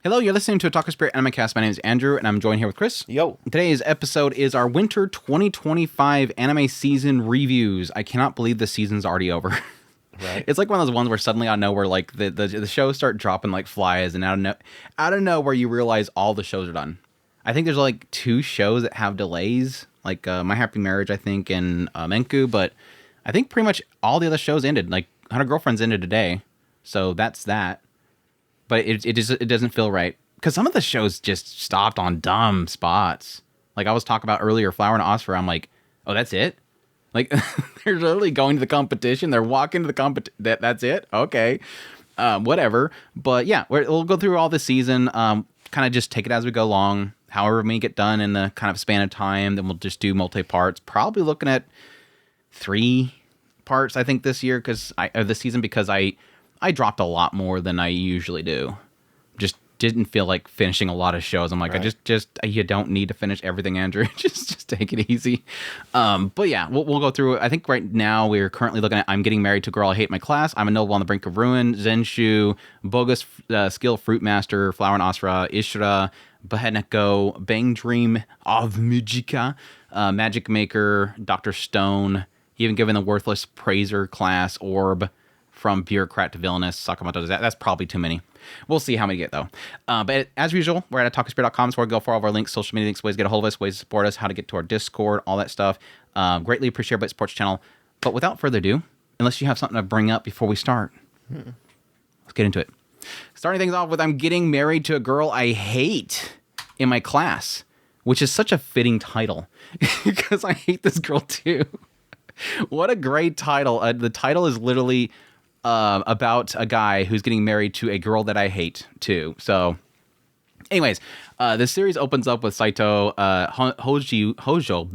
Hello, you're listening to Otaku Spirit Animecast. My name is Andrew, and I'm joined here with Chris. Yo. Today's episode is our Winter 2025 anime season reviews. I cannot believe the season's already over. Right. It's like one of those ones where suddenly out of nowhere, like the shows start dropping like flies, and out of nowhere you realize all the shows are done. I think there's like 2 shows that have delays, like My Happy Marriage, I think, and Menku, but I think pretty much all the other shows ended. Like 100 Girlfriends ended today, so that's that. But it doesn't feel right because some of the shows just stopped on dumb spots. Like I was talking about earlier, Flower and Asura. I'm like, oh, that's it. Like they're literally going to the competition. They're walking to the competition. That's it. Okay, whatever. But yeah, we'll go through all the season. Kind of just take it as we go along. However, we get done in the kind of span of time, then we'll just do multi-parts. Probably looking at 3 parts, I think, this year this season because I dropped a lot more than I usually do. Just didn't feel like finishing a lot of shows. I'm like, right. You don't need to finish everything, Andrew. just take it easy. But yeah, we'll go through it. I think right now we're currently looking at I'm Getting Married to a Girl I Hate My Class, I'm a Noble on the Brink of Ruin, Zenshu, Bogus Skill Fruitmaster, Flower and Asura, Ishura, Beheneko, Bang Dream of Mujika, Magic Maker, Dr. Stone, even given the worthless Appraiser class, Orb, from Bureaucrat to Villainous, Sakamoto. That's probably too many. We'll see how many get, though. But as usual, we're at otakuspirit.com, so where we go for all of our links, social media links, ways to get a hold of us, ways to support us, how to get to our Discord, all that stuff. Greatly appreciate it, supports the channel. But without further ado, unless you have something to bring up before we start, let's get into it. Starting things off with I'm Getting Married to a Girl I Hate in My Class, which is such a fitting title because I hate this girl too. What a great title. The title is literally about a guy who's getting married to a girl that I hate too. So anyways, this series opens up with Saito Hojo,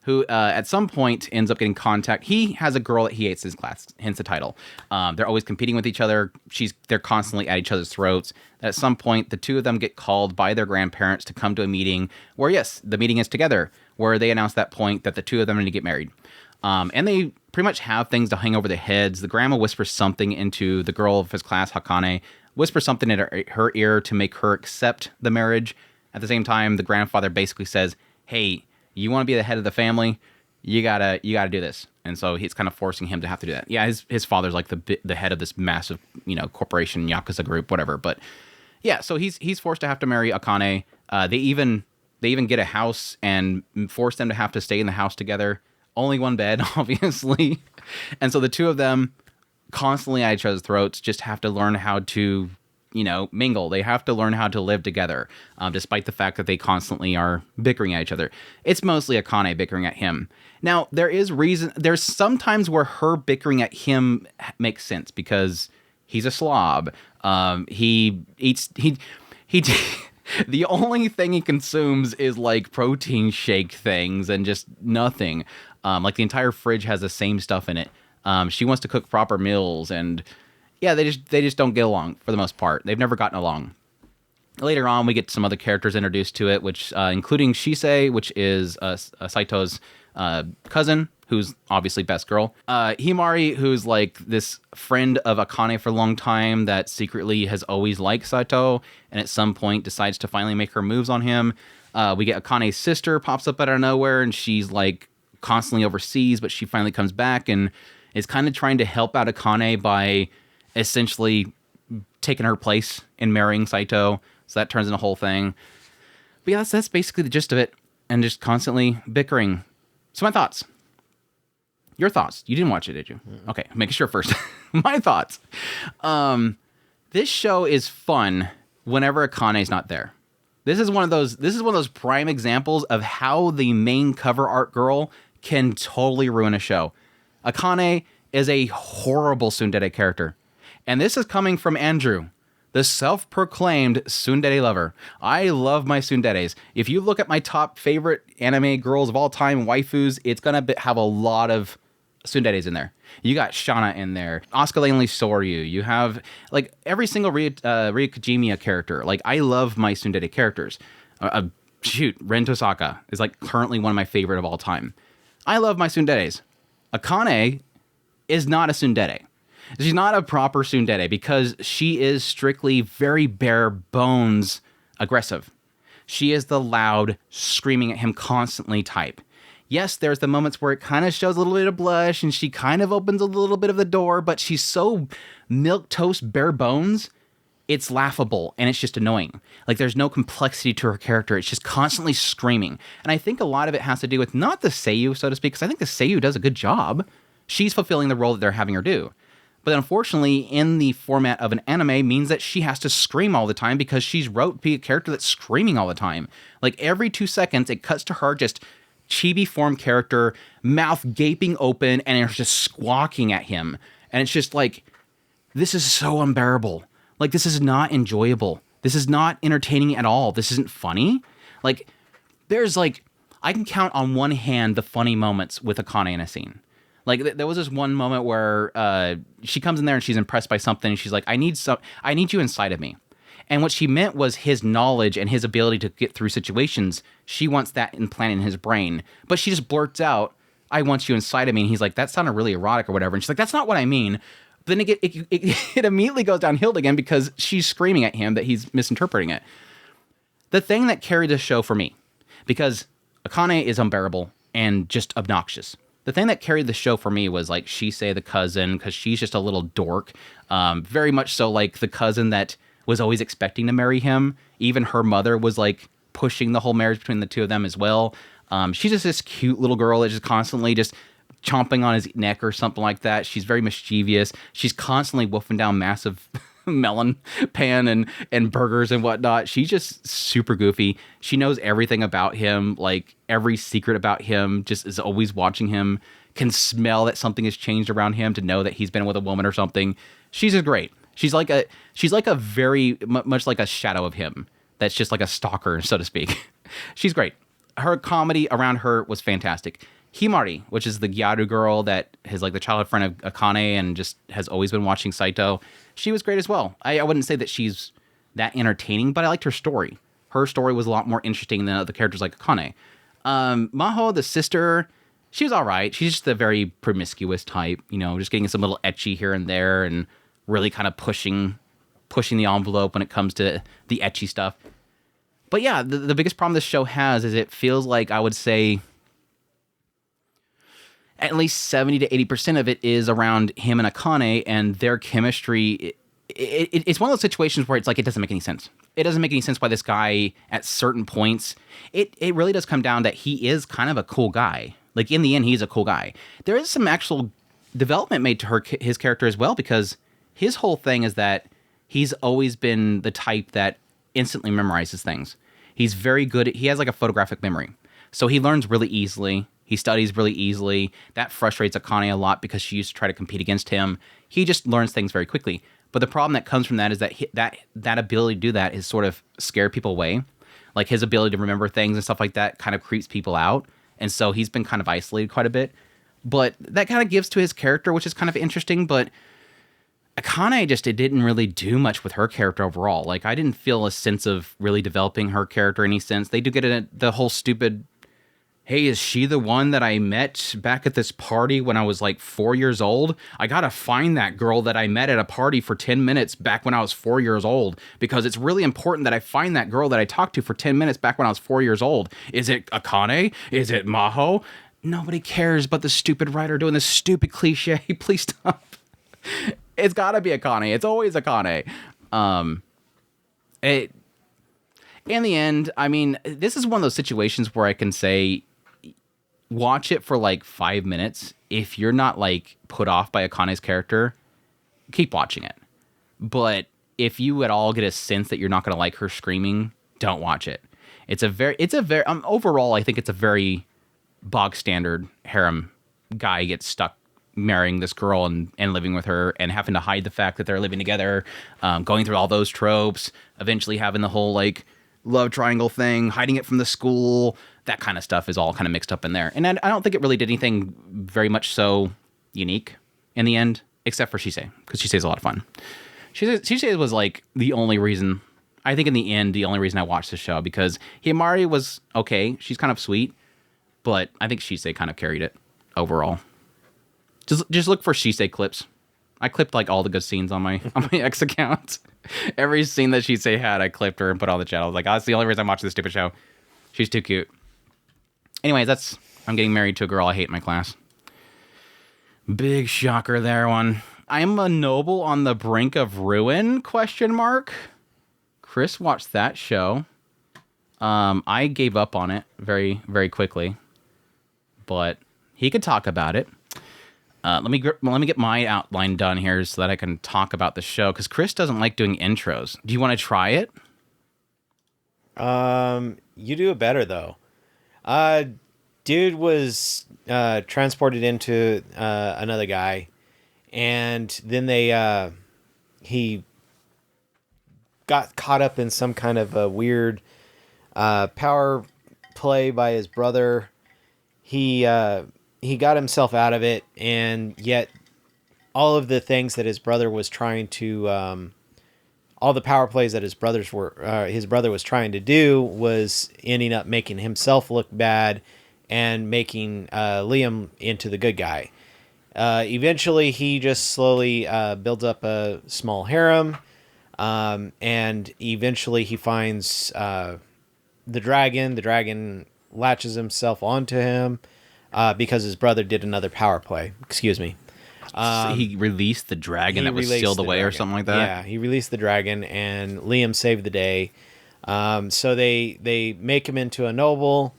who at some point ends up getting contact. He has a girl that he hates in his class, hence the title. They're always competing with each other. They're constantly at each other's throats. At some point, the 2 of them get called by their grandparents to come to a meeting where, yes, the meeting is together, where they announce that point that the 2 of them need to get married. And they pretty much have things to hang over their heads. The grandma whispers something into the girl of his class, Hakane, whispers something in her ear to make her accept the marriage. At the same time, the grandfather basically says, hey, you want to be the head of the family? You gotta do this. And so he's kind of forcing him to have to do that. Yeah, his father's like the head of this massive, corporation, Yakuza group, whatever. But yeah, so he's forced to have to marry Akane. They even get a house and force them to have to stay in the house together. Only one bed, obviously. And so the 2 of them constantly at each other's throats just have to learn how to, mingle. They have to learn how to live together, despite the fact that they constantly are bickering at each other. It's mostly Akane bickering at him. Now, there's sometimes where her bickering at him makes sense because he's a slob. The only thing he consumes is like protein shake things and just nothing. Like the entire fridge has the same stuff in it. She wants to cook proper meals, and yeah, they just don't get along for the most part. They've never gotten along. Later on, we get some other characters introduced to it, which including Shisei, which is Saito's cousin, who's obviously best girl. Himari, who's like this friend of Akane for a long time that secretly has always liked Saito, and at some point decides to finally make her moves on him. We get Akane's sister pops up out of nowhere, and she's like constantly overseas, but she finally comes back and is kind of trying to help out Akane by essentially taking her place in marrying Saito. So that turns into a whole thing. But yeah, that's basically the gist of it, and just constantly bickering. So my thoughts. Your thoughts. You didn't watch it, did you? Okay, making sure first. My thoughts. This show is fun whenever Akane's not there. This is one of those prime examples of how the main cover art girl can totally ruin a show. Akane is a horrible tsundere character. And this is coming from Andrew, the self-proclaimed tsundere lover. I love my tsunderes. If you look at my top favorite anime girls of all time, waifus, it's going to have a lot of tsunderes in there. You got Shana in there, Asuka Lanely Soryu. You have like every single Ryukajimiya character. Like I love my tsundere characters. Ren Tosaka is like currently one of my favorite of all time. I love my tsunderes. Akane is not a tsundere. She's not a proper tsundere because she is strictly very bare bones aggressive. She is the loud, screaming at him constantly type. Yes, there's the moments where it kind of shows a little bit of blush and she kind of opens a little bit of the door, but she's so milquetoast bare bones, it's laughable and it's just annoying. Like, there's no complexity to her character. It's just constantly screaming. And I think a lot of it has to do with not the seiyuu, so to speak, because I think the seiyuu does a good job. She's fulfilling the role that they're having her do. But unfortunately, in the format of an anime, means that she has to scream all the time because she's wrote to be a character that's screaming all the time. Like, every 2 seconds, it cuts to her just chibi form character, mouth gaping open, and it's just squawking at him. And it's just like, this is so unbearable. Like, this is not enjoyable. This is not entertaining at all. This isn't funny. Like, there's like, I can count on one hand the funny moments with Akane in a scene. Like, there was this one moment where she comes in there and she's impressed by something. And she's like, I need you inside of me. And what she meant was his knowledge and his ability to get through situations. She wants that implanted in his brain. But she just blurts out, I want you inside of me. And he's like, that sounded really erotic or whatever. And she's like, that's not what I mean. But then it immediately goes downhill again because she's screaming at him that he's misinterpreting it. The thing that carried the show for me, because Akane is unbearable and just obnoxious. The thing that carried the show for me was like Shisei the cousin, because she's just a little dork. Very much so like the cousin that was always expecting to marry him. Even her mother was like pushing the whole marriage between the two of them as well. She's just this cute little girl that just constantly just chomping on his neck or something like that. She's very mischievous. She's constantly wolfing down massive melon pan and burgers and whatnot. She's just super goofy. She knows everything about him, like every secret about him, just is always watching him, can smell that something has changed around him to know that he's been with a woman or something. She's just great. She's like a very much like a shadow of him. That's just like a stalker, so to speak. She's great. Her comedy around her was fantastic. Himari, which is the Gyaru girl that is like the childhood friend of Akane and just has always been watching Saito, she was great as well. I wouldn't say that she's that entertaining, but I liked her story. Her story was a lot more interesting than other characters like Akane. Maho, the sister, she was all right. She's just a very promiscuous type, you know, just getting some little ecchi here and there and really kind of pushing the envelope when it comes to the ecchi stuff. But yeah, the biggest problem this show has is it feels like, I would say, at least 70 to 80% of it is around him and Akane and their chemistry. It's one of those situations where it's like, it doesn't make any sense. It doesn't make any sense why this guy, at certain points, it really does come down that he is kind of a cool guy. Like, in the end, he's a cool guy. There is some actual development made to his character as well, because his whole thing is that he's always been the type that instantly memorizes things. He's very good he has like a photographic memory. So he learns really easily. He studies really easily. That frustrates Akane a lot because she used to try to compete against him. He just learns things very quickly. But the problem that comes from that is that that ability to do that is sort of scare people away. Like, his ability to remember things and stuff like that kind of creeps people out. And so he's been kind of isolated quite a bit. But that kind of gives to his character, which is kind of interesting. But Akane it didn't really do much with her character overall. Like, I didn't feel a sense of really developing her character in any sense. They do get the whole stupid, hey, is she the one that I met back at this party when I was like 4 years old? I gotta find that girl that I met at a party for 10 minutes back when I was 4 years old, because it's really important that I find that girl that I talked to for 10 minutes back when I was 4 years old. Is it Akane? Is it Maho? Nobody cares but the stupid writer doing this stupid cliche. Please stop. It's gotta be Akane. It's always Akane. In the end, I mean, this is one of those situations where I can say, watch it for like 5 minutes. If you're not like put off by Akane's character, keep watching it. But if you at all get a sense that you're not going to like her screaming, don't watch it. It's a very overall, I think it's a very bog standard harem guy gets stuck marrying this girl and living with her and having to hide the fact that they're living together, going through all those tropes, eventually having the whole like love triangle thing, hiding it from the school. That kind of stuff is all kind of mixed up in there. And I don't think it really did anything very much so unique in the end, except for Shisei, because Shisei's a lot of fun. Shisei was like the only reason, I think in the end, the only reason I watched the show, because Himari was okay. She's kind of sweet, but I think Shisei kind of carried it overall. Just look for Shisei clips I clipped like all the good scenes on my ex account. Every scene that she'd say had, I clipped her and put on the channel. I was like, oh, that's the only reason I'm watching this stupid show. She's too cute. Anyways, I'm getting married to a girl I hate in my class. Big shocker there, one. I'm a noble on the brink of ruin, ? Chris watched that show. I gave up on it very, very quickly. But he could talk about it. Let me get my outline done here so that I can talk about the show. Because Chris doesn't like doing intros. Do you want to try it? You do it better, though. Dude was transported into another guy. And then he got caught up in some kind of a weird power play by his brother. He got himself out of it, and yet all of the things that his brother was trying to, all the power plays that his brother was trying to do was ending up making himself look bad and making Liam into the good guy. Eventually, he just slowly builds up a small harem, and eventually he finds the dragon. The dragon latches himself onto him because his brother did another power play. Excuse me. So he released the dragon that was sealed away or something like that? Yeah, he released the dragon, and Liam saved the day. So they make him into a noble,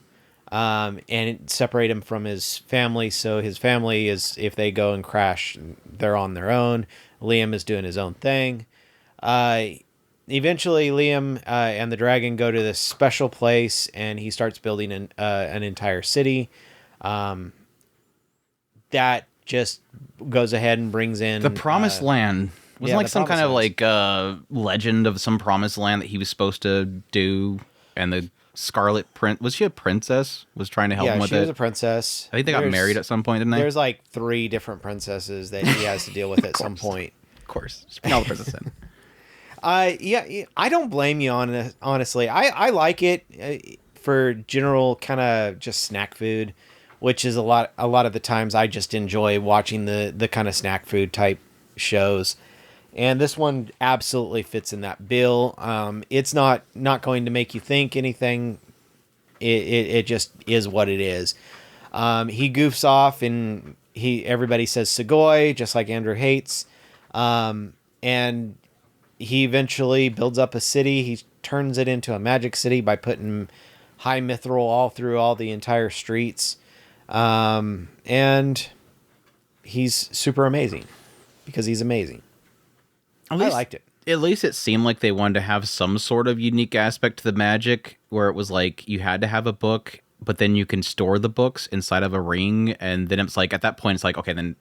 and separate him from his family. So his family is, if they go and crash, they're on their own. Liam is doing his own thing. Eventually, Liam and the dragon go to this special place, and he starts building an entire city. That just goes ahead and brings in the Promised Land. Wasn't like some kind of like legend of some Promised Land that he was supposed to do, and the Scarlet Prince, was she a princess? Was trying to help him with it. Yeah, she was a princess. I think they got married at some point, didn't they? There's like 3 different princesses that he has to deal with at some point. Of course, just bring all the princesses in. Yeah, I don't blame you on honestly. I like it for general kind of just snack food, which is a lot of the times I just enjoy watching the kind of snack food type shows. And this one absolutely fits in that bill. It's not going to make you think anything. It just is what it is. He goofs off, and everybody says Sugoi, just like Andrew hates. And he eventually builds up a city. He turns it into a magic city by putting high mithril all through all the entire streets. And he's super amazing because he's amazing. I liked it. At least it seemed like they wanted to have some sort of unique aspect to the magic, where it was like you had to have a book, but then you can store the books inside of a ring, and then it's like at that point it's like, okay, then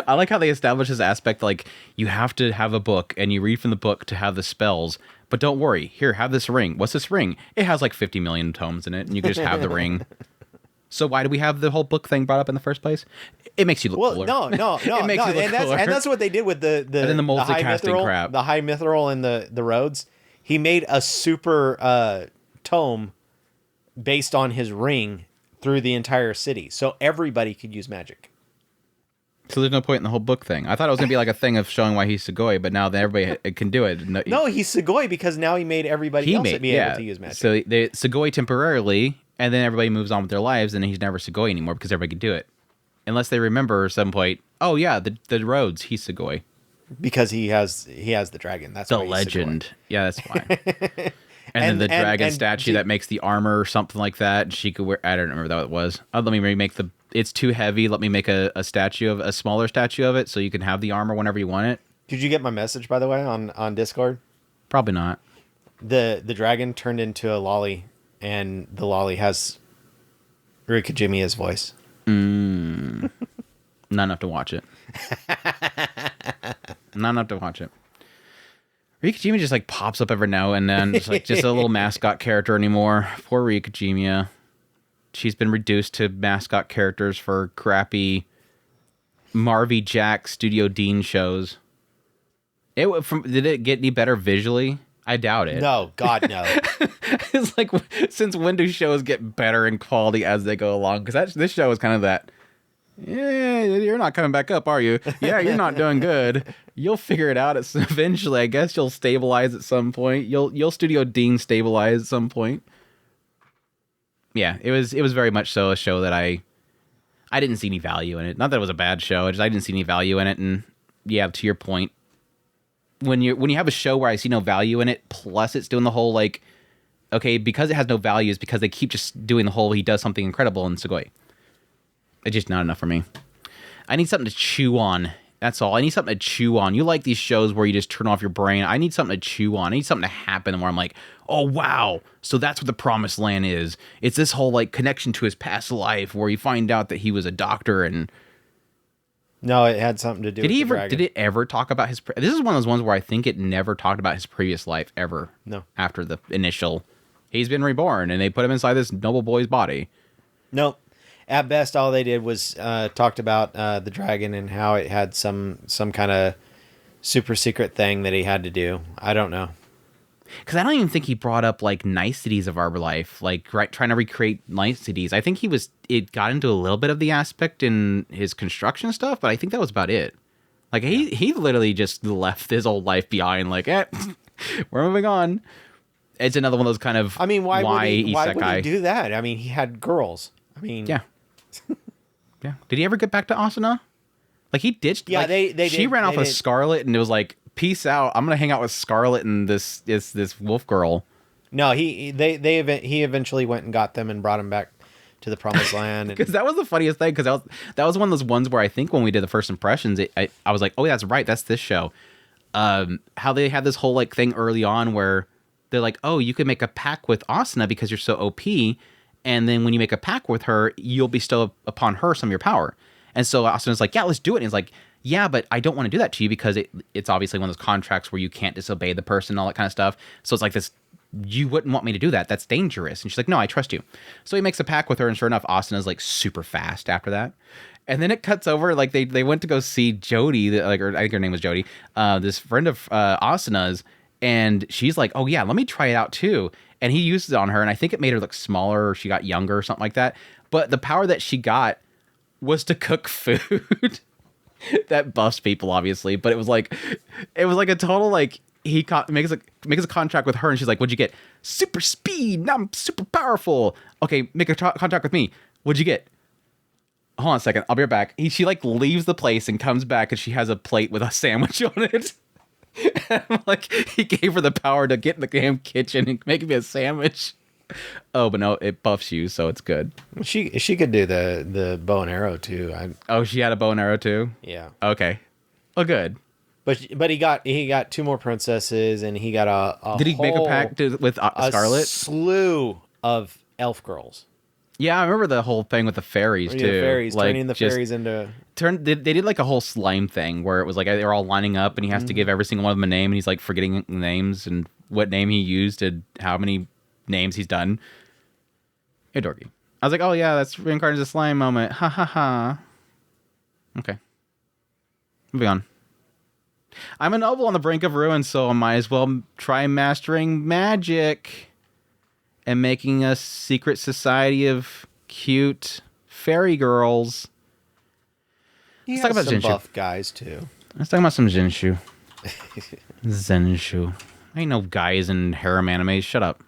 I like how they establish this aspect, like you have to have a book and you read from the book to have the spells, but don't worry, here, have this ring. What's this ring? It has like 50 million tomes in it, and you can just have the ring. So why do we have the whole book thing brought up in the first place? It makes you look cooler. No. It makes you look cooler. And that's what they did with the multicasting crap. The high mithril and the roads. He made a super tome based on his ring through the entire city, so everybody could use magic. So there's no point in the whole book thing. I thought it was going to be like a thing of showing why he's Sugoi, but now that everybody can do it. No, he's Sugoi because now he made everybody else be able to use magic. So they Sugoi temporarily, and then everybody moves on with their lives, and he's never Sugoi anymore because everybody can do it. Unless they remember at some point, oh yeah, the roads, he's Sugoi. Because he has the dragon. That's the why he's legend. Sugoi. Yeah, that's why. And then the dragon statue that makes the armor or something like that. She could wear. I don't remember what it was. Let me remake the. It's too heavy. Let me make a smaller statue of it, so you can have the armor whenever you want it. Did you get my message, by the way, on Discord? Probably not. The dragon turned into a Loli, and the Loli has Rikijimia's voice. Not enough to watch it. Not enough to watch it. Rikijimi just like pops up every now and then. Just a little mascot character anymore. Poor Rikijimi. She's been reduced to mascot characters for crappy Marvy Jack Studio Dean shows. Did it get any better visually? I doubt it. No, God, no. It's like, since when do shows get better in quality as they go along? Because this show is kind of that. Yeah, you're not coming back up, are you? Yeah, you're not doing good. You'll figure it out eventually. I guess you'll stabilize at some point. You'll Studio Dean stabilize at some point. Yeah, it was very much so a show that I didn't see any value in it. Not that it was a bad show, I didn't see any value in it. And yeah, to your point, when you have a show where I see no value in it, plus it's doing the whole like, okay, because it has no value is because they keep just doing the whole he does something incredible in Sugoi. It's just not enough for me. I need something to chew on. That's all. I need something to chew on. You like these shows where you just turn off your brain. I need something to chew on. I need something to happen where I'm like, oh, wow. So that's what the Promised Land is. It's this whole like connection to his past life where you find out that he was a doctor and... No, it had something to do with the dragon. Did it ever talk about his... This is one of those ones where I think it never talked about his previous life ever. No. After the initial... He's been reborn and they put him inside this noble boy's body. Nope. At best, all they did was talked about the dragon and how it had some kind of super secret thing that he had to do. I don't know. Because I don't even think he brought up like niceties of our life, like trying to recreate niceties. I think it got into a little bit of the aspect in his construction stuff, but I think that was about it. Like he literally just left his old life behind. Like, we're moving on. It's another one of those kind of. I mean, why would he do that? I mean, he had girls. I mean, yeah. Yeah. Did he ever get back to Asuna? Like he ditched. Yeah, like, she ran off with Scarlet, and it was like, peace out. I'm gonna hang out with Scarlet and this wolf girl. No, he eventually went and got them and brought them back to the Promised Land. Because that was the funniest thing. Because that was one of those ones where I think when we did the first impressions, I was like, oh, that's right, that's this show. How they had this whole like thing early on where they're like, oh, you can make a pact with Asuna because you're so OP. And then when you make a pact with her, you'll bestow upon her some of your power. And so Asuna's like, yeah, let's do it. And he's like, yeah, but I don't want to do that to you because it's obviously one of those contracts where you can't disobey the person and all that kind of stuff. So it's like this, you wouldn't want me to do that. That's dangerous. And she's like, no, I trust you. So he makes a pact with her. And sure enough, Asuna's like super fast after that. And then it cuts over, like they went to go see Jody, I think her name was Jody, this friend of Asuna's. And she's like, oh yeah, let me try it out too. And he uses it on her, and I think it made her look smaller, or she got younger, or something like that. But the power that she got was to cook food. That buffs people, obviously. But it was like a total like makes a contract with her, and she's like, "What'd you get? Super speed. Now I'm super powerful. Okay, make a contract with me. What'd you get? Hold on a second. I'll be right back." She like leaves the place and comes back, and she has a plate with a sandwich on it. I'm like, he gave her the power to get in the damn kitchen and make me a sandwich. Oh, but no, it buffs you, so it's good. She could do the bow and arrow too. Oh, she had a bow and arrow too? Yeah. Okay. Oh, good. But he got two more princesses, and he got a Did he make a pact with Scarlet? A slew of elf girls. Yeah, I remember the whole thing with the fairies too. The fairies, like, turning the fairies into... They did like a whole slime thing where it was like they were all lining up, and he has to give every single one of them a name, and he's like forgetting names and what name he used and how many names he's done. Hey, dorky. I was like, oh yeah, that's reincarnated as a slime moment. Ha ha ha. Okay. Moving on. I'm a noble on the brink of ruin, so I might as well try mastering magic and making a secret society of cute fairy girls. Let's talk about some buff guys too. Let's talk about some Zenshu. Zenshu. Ain't no guys in harem animes. Shut up.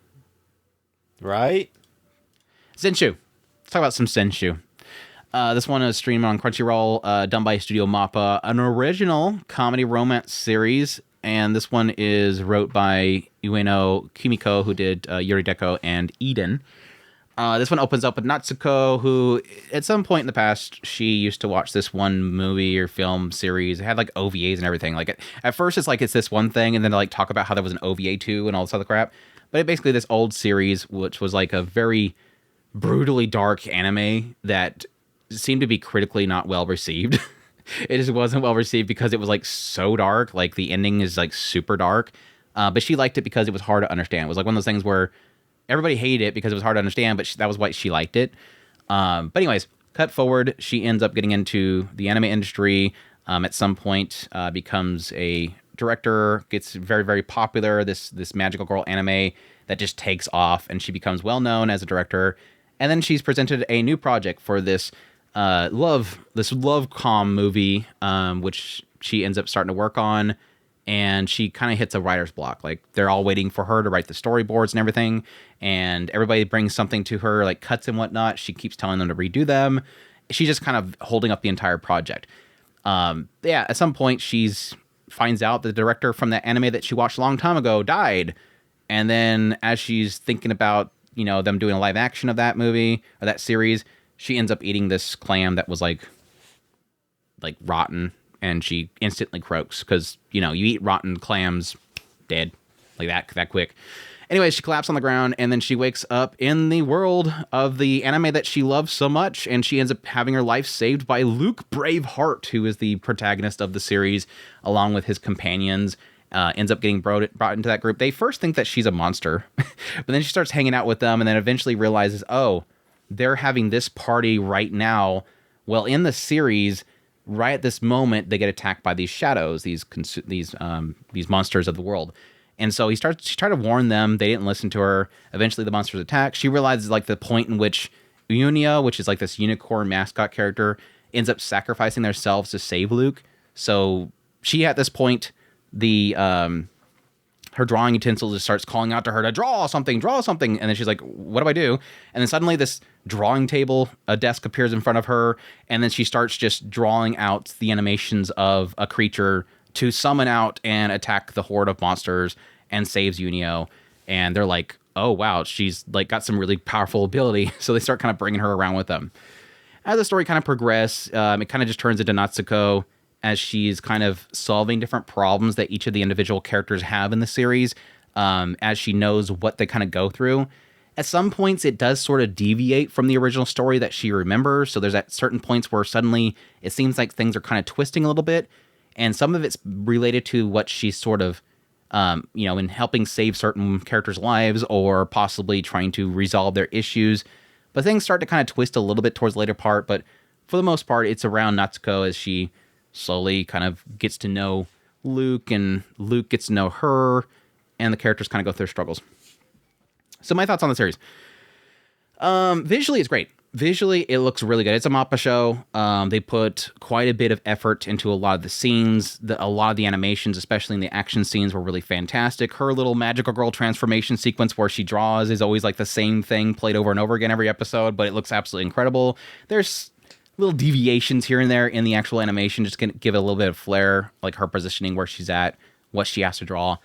Right? Zenshu. Let's talk about some Zenshu. This one is streamed on Crunchyroll, done by Studio Mappa, an original comedy romance series. And this one is wrote by Ueno Kimiko, who did Yuri Deko and Eden. This one opens up with Natsuko, who at some point in the past, she used to watch this one movie or film series. It had like OVAs and everything. Like at first it's like it's this one thing, and then they like talk about how there was an OVA too and all this other crap. But it basically this old series, which was like a very brutally dark anime that seemed to be critically not well received. It just wasn't well received because it was like so dark. Like the ending is like super dark. But she liked it because it was hard to understand. It was like one of those things where everybody hated it because it was hard to understand, but that was why she liked it. But anyways, cut forward, she ends up getting into the anime industry. At some point, becomes a director, gets very, very popular. This magical girl anime that just takes off, and she becomes well known as a director. And then she's presented a new project for this love com movie, which she ends up starting to work on, and she kind of hits a writer's block. Like they're all waiting for her to write the storyboards and everything, and everybody brings something to her, like cuts and whatnot. She keeps telling them to redo them. She's just kind of holding up the entire project. Yeah, at some point she's finds out the director from that anime that she watched a long time ago died, and then as she's thinking about them doing a live action of that movie or that series, she ends up eating this clam that was like rotten, and she instantly croaks because you eat rotten clams, dead like that quick. Anyway, she collapsed on the ground, and then she wakes up in the world of the anime that she loves so much, and she ends up having her life saved by Luke Braveheart, who is the protagonist of the series, along with his companions. Ends up getting brought into that group. They first think that she's a monster, but then she starts hanging out with them, and then eventually realizes, oh, they're having this party right now. Well, in the series, right at this moment, they get attacked by these shadows, these monsters of the world. And so she tried to warn them. They didn't listen to her. Eventually, the monsters attack. She realizes like the point in which Unia, which is like this unicorn mascot character, ends up sacrificing themselves to save Luke. So she, at this point, her drawing utensil just starts calling out to her to draw something. And then she's like, what do I do? And then suddenly this drawing table, a desk appears in front of her. And then she starts just drawing out the animations of a creature to summon out and attack the horde of monsters and saves Unio. And they're like, oh, wow, she's like got some really powerful ability. So they start kind of bringing her around with them. As the story kind of progresses, it kind of just turns into Natsuko as she's kind of solving different problems that each of the individual characters have in the series, as she knows what they kind of go through. At some points, it does sort of deviate from the original story that she remembers. So there's at certain points where suddenly it seems like things are kind of twisting a little bit. And some of it's related to what she's sort of, in helping save certain characters' lives or possibly trying to resolve their issues. But things start to kind of twist a little bit towards the later part. But for the most part, it's around Natsuko as she slowly kind of gets to know Luke, and Luke gets to know her, and the characters kind of go through their struggles. So my thoughts on the series. Visually, it's great. Visually, it looks really good. It's a MAPPA show. They put quite a bit of effort into a lot of the scenes. A lot of the animations, especially in the action scenes, were really fantastic. Her little magical girl transformation sequence where she draws is always like the same thing played over and over again every episode, but it looks absolutely incredible. There's little deviations here and there in the actual animation, just to give it a little bit of flair, like her positioning, where she's at, what she has to draw.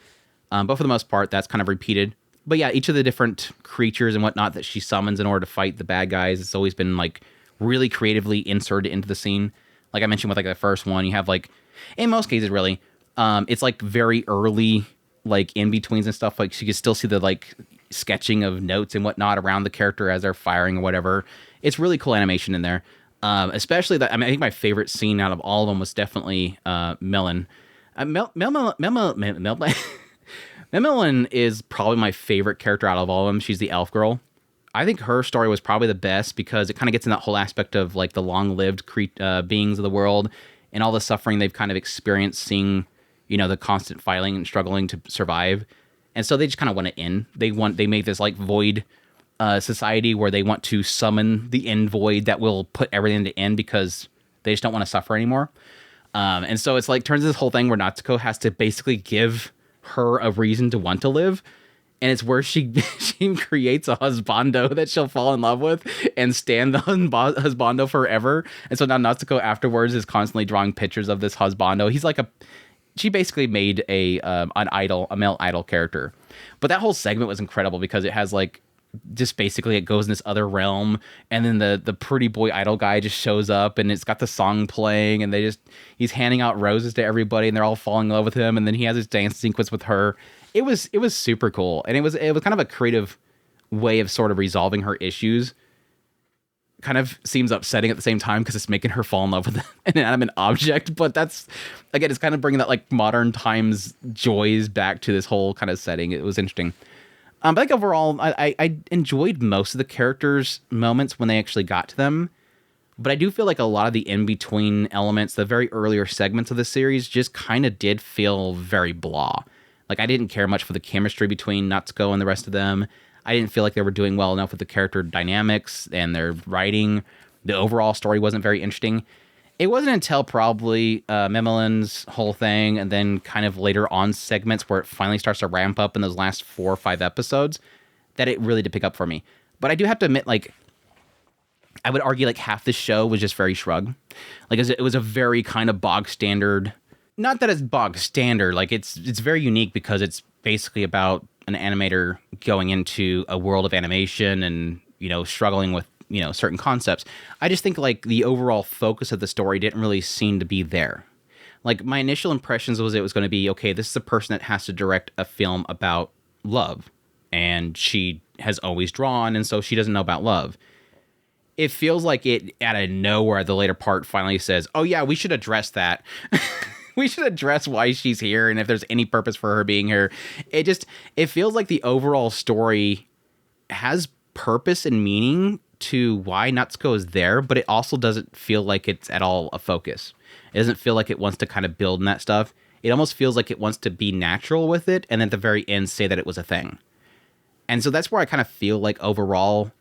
But for the most part, that's kind of repeated. But yeah, each of the different creatures and whatnot that she summons in order to fight the bad guys, it's always been like really creatively inserted into the scene. Like I mentioned with like the first one, you have like, in most cases really, it's like very early, like in-betweens and stuff. Like you can still see the like sketching of notes and whatnot around the character as they're firing or whatever. It's really cool animation in there. Especially that, I think my favorite scene out of all of them was definitely Melon. Melon is probably my favorite character out of all of them. She's the elf girl. I think her story was probably the best because it kind of gets in that whole aspect of like the long-lived beings of the world and all the suffering they've kind of experienced, seeing the constant fighting and struggling to survive. And so they just kind of want to end. They make this like void society where they want to summon the end void that will put everything to end because they just don't want to suffer anymore. And so it's like turns this whole thing where Natsuko has to basically give her a reason to want to live. And it's where she creates a husbando that she'll fall in love with and stand the husbando forever. And so now Natsuko afterwards is constantly drawing pictures of this husbando. He's like she basically made an idol, a male idol character. But that whole segment was incredible because it has like, just basically it goes in this other realm, and then the pretty boy idol guy just shows up, and it's got the song playing, and he's handing out roses to everybody, and they're all falling in love with him, and then he has his dance sequence with her. It was super cool, and it was kind of a creative way of sort of resolving her issues. Kind of seems upsetting at the same time because it's making her fall in love with an inanimate object, but that's, again, it's kind of bringing that like modern times joys back to this whole kind of setting. It was interesting. But I think overall, I enjoyed most of the characters' moments when they actually got to them. But I do feel like a lot of the in-between elements, the very earlier segments of the series, just kind of did feel very blah. Like, I didn't care much for the chemistry between Natsuko and the rest of them. I didn't feel like they were doing well enough with the character dynamics and their writing. The overall story wasn't very interesting. It wasn't until probably Memelin's whole thing, and then kind of later on segments where it finally starts to ramp up in those last 4 or 5 episodes, that it really did pick up for me. But I do have to admit, like, I would argue like half the show was just very shrug. Like it was a very kind of bog standard. Not that it's bog standard. Like it's very unique because it's basically about an animator going into a world of animation and, you know, struggling with, you know, certain concepts. I just think like the overall focus of the story didn't really seem to be there. Like my initial impressions was it was going to be, okay, this is a person that has to direct a film about love, and she has always drawn, and so she doesn't know about love. It feels like it out of nowhere, the later part finally says, oh yeah, we should address that. We should address why she's here and if there's any purpose for her being here. It feels like the overall story has purpose and meaning to why Natsuko is there, but it also doesn't feel like it's at all a focus. It doesn't feel like it wants to kind of build in that stuff. It almost feels like it wants to be natural with it, and at the very end say that it was a thing. And so that's where I kind of feel like overall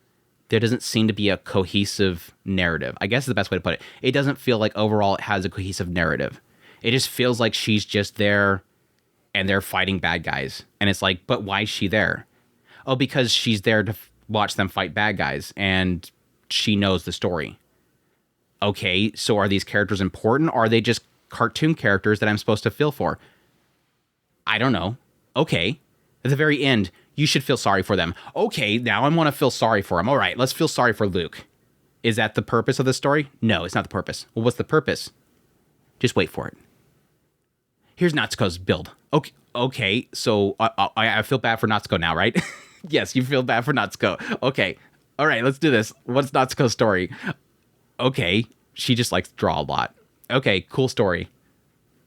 there doesn't seem to be a cohesive narrative. I guess is the best way to put it. It doesn't feel like overall it has a cohesive narrative. It just feels like she's just there and they're fighting bad guys. And it's like, but why is she there? Oh, because she's there to watch them fight bad guys and she knows the story. Okay, so are these characters important, or are they just cartoon characters that I'm supposed to feel for? I don't know. Okay. At the very end, you should feel sorry for them. Okay, now I want to feel sorry for them. All right, let's feel sorry for Luke. Is that the purpose of the story? No, it's not the purpose. Well, what's the purpose? Just wait for it. Here's Natsuko's build. Okay, so I feel bad for Natsuko now, right? Yes, you feel bad for Natsuko. Okay, all right, let's do this. What's Natsuko's story? Okay, she just likes to draw a lot. Okay, cool story.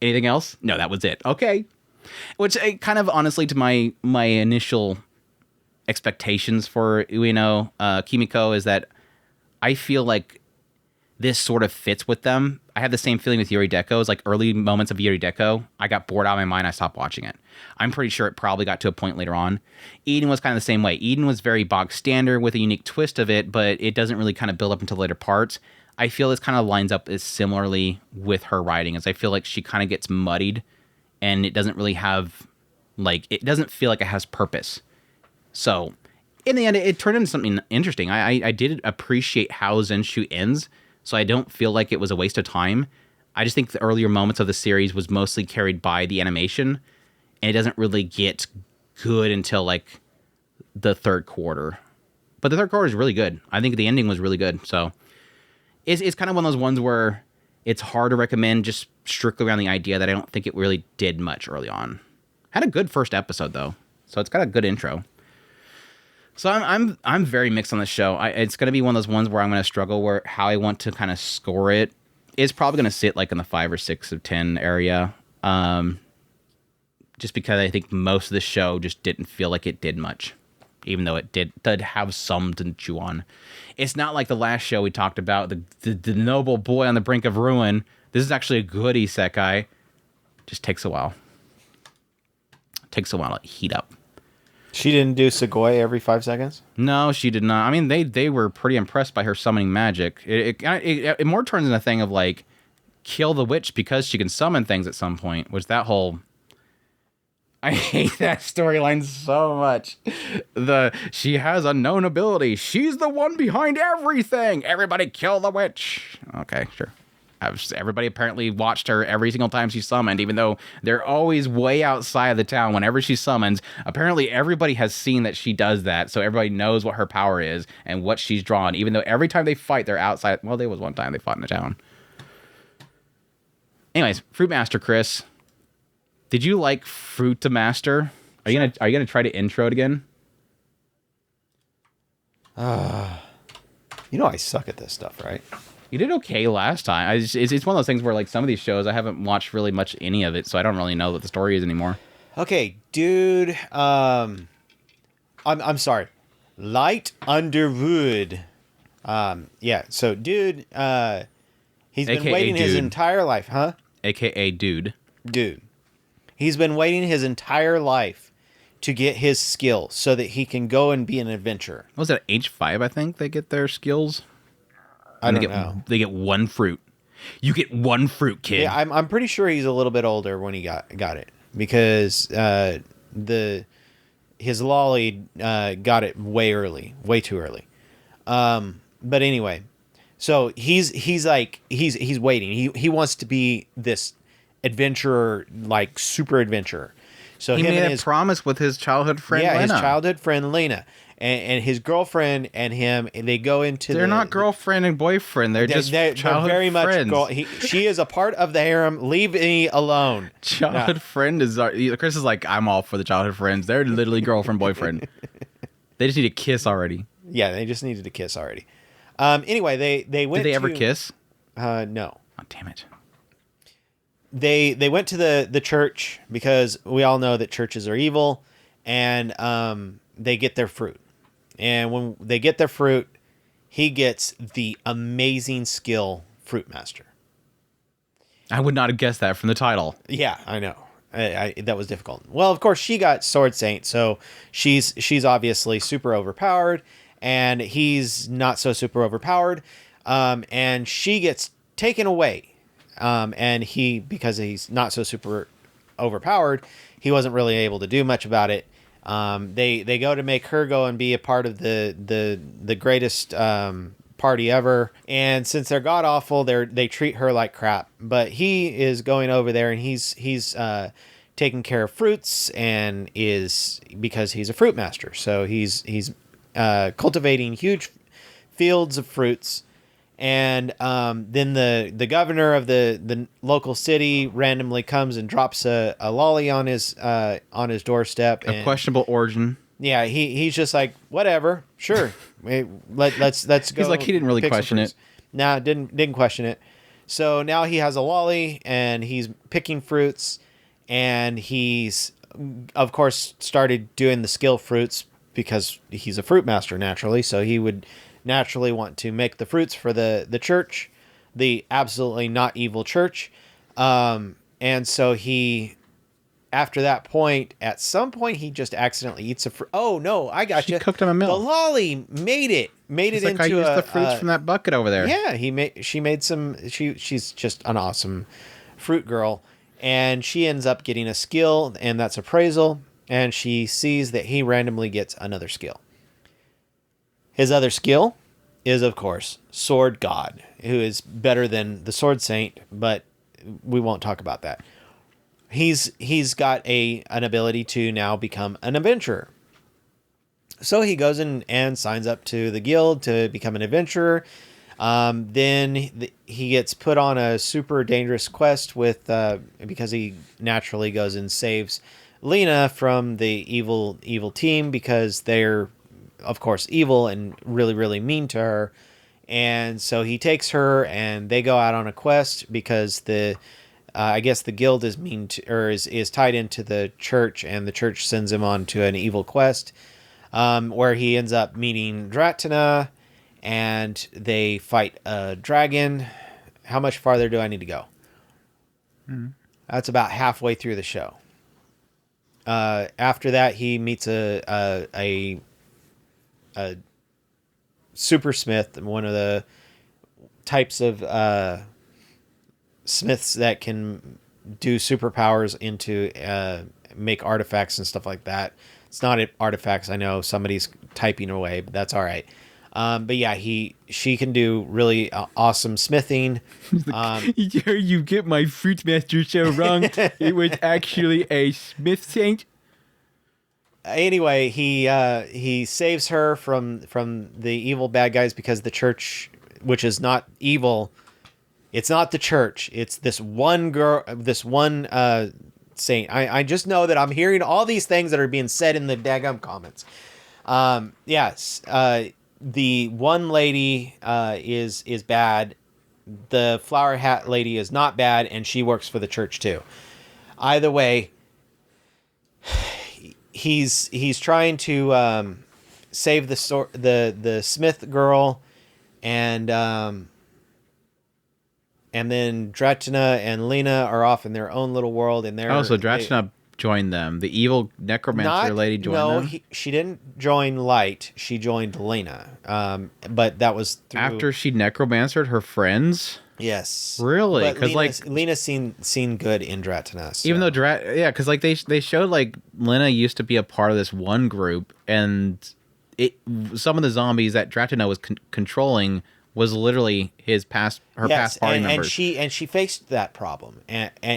Anything else? No, that was it. Okay. Which kind of honestly to my initial expectations for Ueno Kimiko is that I feel like this sort of fits with them. I had the same feeling with Yuri Deko. It's like early moments of Yuri Deko, I got bored out of my mind. I stopped watching it. I'm pretty sure it probably got to a point later on. Eden was kind of the same way. Eden was very bog standard with a unique twist of it, but it doesn't really kind of build up until later parts. I feel this kind of lines up as similarly with her writing, as I feel like she kind of gets muddied and it doesn't really have, like, it doesn't feel like it has purpose. So, in the end, it turned into something interesting. I did appreciate how Zenshu ends, so I don't feel like it was a waste of time. I just think the earlier moments of the series was mostly carried by the animation, and it doesn't really get good until, like, the third quarter. But the third quarter is really good. I think the ending was really good, so it's kind of one of those ones where it's hard to recommend just strictly around the idea that I don't think it really did much early on. Had a good first episode though, so it's got a good intro. So I'm very mixed on this show. It's going to be one of those ones where I'm going to struggle where how I want to kind of score it. It's probably going to sit like in the 5 or 6 of 10 area. Just because I think most of the show just didn't feel like it did much, even though it did have some to chew on. It's not like the last show we talked about, the noble boy on the brink of ruin. This is actually a good isekai. Just takes a while. Takes a while to heat up. She didn't do Sugoi every 5 seconds? No, she did not. I mean, they were pretty impressed by her summoning magic. It more turns into a thing of like, kill the witch because she can summon things at some point, which that whole... I hate that storyline so much. She has a known ability. She's the one behind everything. Everybody kill the witch. Okay, sure. Everybody apparently watched her every single time she summoned, even though they're always way outside of the town whenever she summons. Apparently everybody has seen that she does that, so everybody knows what her power is and what she's drawn, even though every time they fight, they're outside. Well, there was one time they fought in the town. Anyways, Fruitmaster Chris. Did you like Fruitmaster? Are you gonna try to intro it again? You know I suck at this stuff, right? You did okay last time. It's one of those things where like some of these shows I haven't watched really much any of it, so I don't really know what the story is anymore. Okay, dude. I'm sorry. Light Underwood. Yeah. So, dude. He's been AKA waiting his dude. entire life, huh? AKA dude. Dude. He's been waiting his entire life to get his skill so that he can go and be an adventurer. What was that age 5? I think they get their skills. I don't get, know. They get one fruit. You get one fruit, kid. Yeah, I'm pretty sure he's a little bit older when he got it because his Loli got it way too early. But anyway, so he's waiting. He wants to be this adventurer, like super adventurer. So he him made and a his promise with his childhood friend. yeah, Lena. his childhood friend Lena, and his girlfriend and him. And they go into. They're not girlfriend and boyfriend. They're just childhood very friends. much. She is a part of the harem. Leave me alone. Childhood friend is Chris is like, I'm all for the childhood friends. They're literally girlfriend boyfriend. They just need to kiss already. Yeah, they just needed to kiss already. Anyway, they went. Did they ever kiss? No. Oh, damn it. They went to the church because we all know that churches are evil, and they get their fruit. And when they get their fruit, he gets the amazing skill Fruitmaster. I would not have guessed that from the title. Yeah, I know. That was difficult. Well, of course, she got Sword Saint, so she's obviously super overpowered, and he's not so super overpowered. And she gets taken away. And because he's not so super overpowered, he wasn't really able to do much about it. They go to make her go and be a part of the greatest party ever. And since they're god awful, they treat her like crap. But he is going over there, and he's taking care of fruits, and because he's a fruit master, so he's cultivating huge fields of fruits. And then the governor of the local city randomly comes and drops a Loli on his doorstep. A questionable origin. Yeah, he's just like, whatever, sure. Let's go. He's like, he didn't really question it. Nah, didn't question it. So now he has a Loli, and he's picking fruits, and he's of course started doing the skill fruits because he's a fruit master naturally. So he would naturally want to make the fruits for the church, the absolutely not evil church. And so after that point, at some point, he just accidentally eats a fruit. Oh no, I got you. She cooked him a meal. The Loli made it She's like, into I used the fruits from that bucket over there. Yeah, she made some. She's just an awesome fruit girl, and she ends up getting a skill, and that's appraisal. And she sees that he randomly gets another skill. His other skill is, of course, Sword God, who is better than the Sword Saint, but we won't talk about that. He's got an ability to now become an adventurer. So he goes in and signs up to the guild to become an adventurer. Then he gets put on a super dangerous quest because he naturally goes and saves Lena from the evil team because they're, of course, evil and really, really mean to her. And so he takes her and they go out on a quest because I guess the guild is mean to, or is tied into the church, and the church sends him on to an evil quest, where he ends up meeting Dratana, and they fight a dragon. How much farther do I need to go? That's about halfway through the show. After that, he meets a super smith, one of the types of smiths that can do superpowers into make artifacts and stuff like that. It's not artifacts. I know somebody's typing away, but that's all right. But yeah, she can do really awesome smithing. You get my Fruitmaster show wrong. It was actually a Smith Saint. Anyway, he saves her from the evil bad guys because the church, which is not evil, it's not the church. It's this one girl, this one saint. I just know that I'm hearing all these things that are being said in the daggum comments. Yes, the one lady is bad. The flower hat lady is not bad, and she works for the church too. Either way, he's trying to save the Smith girl, and then Dratana and Lena are off in their own little world, and they're so Dratana joined them? The evil necromancer lady joined them? No, she didn't join Light. She joined Lena. But that was through... After she necromancered her friends? Yes. Really? Because Lena's seen good in Dratana. So. Even though because like they showed like Lena used to be a part of this one group, and some of the zombies that Dratana was controlling was literally past party members. And she faced that problem,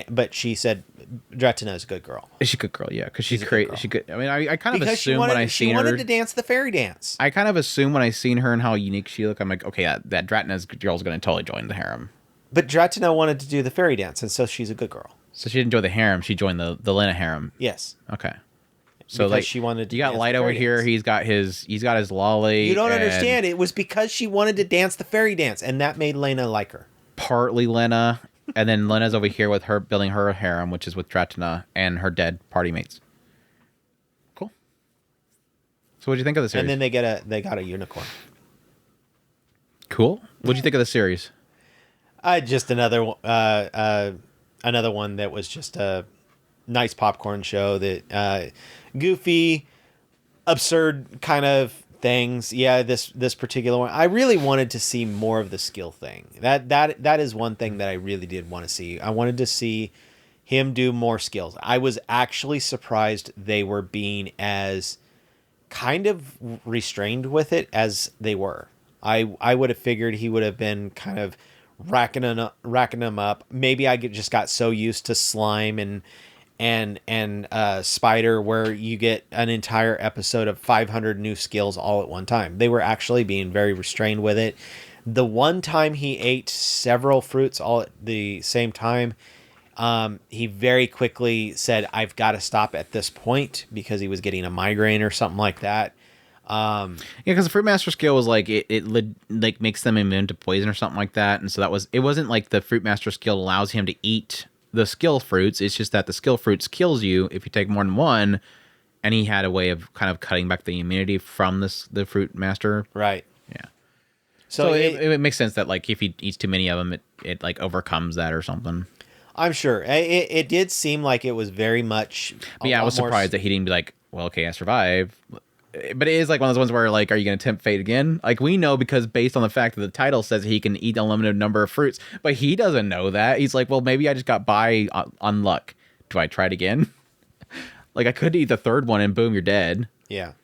but she said Dratana is a good girl. She's a good girl, yeah, because she's great. She could. I mean, I kind of assumed when I seen her, she wanted to dance the fairy dance. I kind of assumed when I seen her and how unique she looked, I'm like, okay, that Dratana's girl's going to totally join the harem. But Dratana wanted to do the fairy dance, and so she's a good girl. So she didn't join the harem; she joined the Lena harem. Yes. Okay. So because like she wanted to you got Light over here. He's got his Loli. You don't understand. It was because she wanted to dance the fairy dance, and that made Lena like her. Partly Lena, and then Lena's over here with her building her harem, which is with Dratana and her dead party mates. Cool. So what'd you think of the series? And then they got a unicorn. Cool. What'd you think of the series? Just another one that was just a nice popcorn show that goofy, absurd kind of things. Yeah, this particular one, I really wanted to see more of the skill thing. That is one thing that I really did want to see. I wanted to see him do more skills. I was actually surprised they were being as kind of restrained with it as they were. I would have figured he would have been kind of racking them up. Maybe I just got so used to slime and spider where you get an entire episode of 500 new skills all at one time. They were actually being very restrained with it. The one time he ate several fruits all at the same time, he very quickly said, I've got to stop at this point, because he was getting a migraine or something like that. Yeah, because the Fruitmaster skill was like it like makes them immune to poison or something like that, and so it wasn't like the Fruitmaster skill allows him to eat the skill fruits. It's just that the skill fruits kills you if you take more than one, and he had a way of kind of cutting back the immunity from the Fruitmaster. Right. Yeah. So it makes sense that like if he eats too many of them, it like overcomes that or something. I'm sure it did seem like it was very much. But yeah, I was surprised that he didn't be like, well, okay, I survived. But it is like one of those ones where like, are you going to tempt fate again? Like we know because based on the fact that the title says he can eat a limited number of fruits, but he doesn't know that. He's like, well, maybe I just got by on luck. Do I try it again? Like I could eat the third one and boom, you're dead. Yeah.